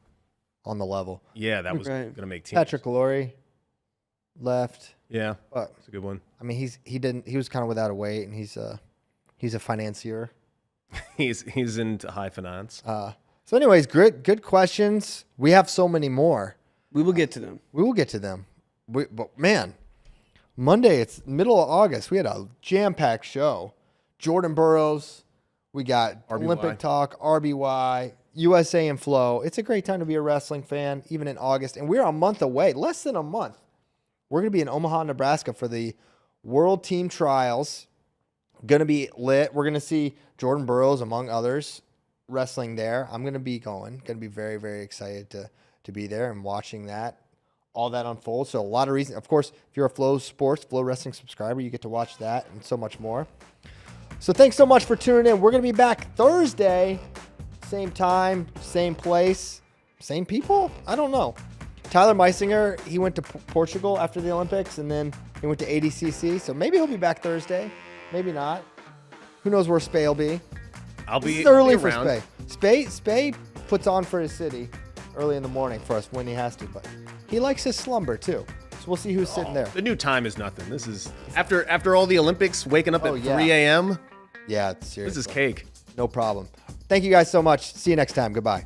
on the level. yeah, that was Right. going to make teams. Patrick Glory left, Yeah, but it's a good one. he was kind of without a weight, and he's a financier. He's into high finance. So anyways, good questions. We have so many more. We will get to them. We will get to them. But man, Monday, it's middle of August. We had a jam-packed show. Jordan Burroughs. We got RBY. Olympic talk, RBY, USA and Flow. It's a great time to be a wrestling fan, even in August. And we're a month away, less than a month. We're going to be in Omaha, Nebraska for the World Team Trials Going to be lit. We're going to see Jordan Burroughs, among others, wrestling there. I'm going to be going. Going to be very, very excited to be there and watching that, all that unfold. So a lot of reasons. Of course, if you're a Flow Sports, Flow Wrestling subscriber, you get to watch that and so much more. So thanks so much for tuning in. We're going to be back Thursday, same time, same place, same people. I don't know. Tyler Meisinger, he went to Portugal after the Olympics, and then he went to ADCC. So maybe he'll be back Thursday. Maybe not. Who knows where Spey will be? It's early for Spey. Spey puts on for his city early in the morning for us when he has to, but he likes his slumber too. So we'll see who's sitting there. The new time is nothing. This is after all the Olympics, waking up at 3 a.m. Yeah, it's serious. This is cake. No problem. Thank you guys so much. See you next time. Goodbye.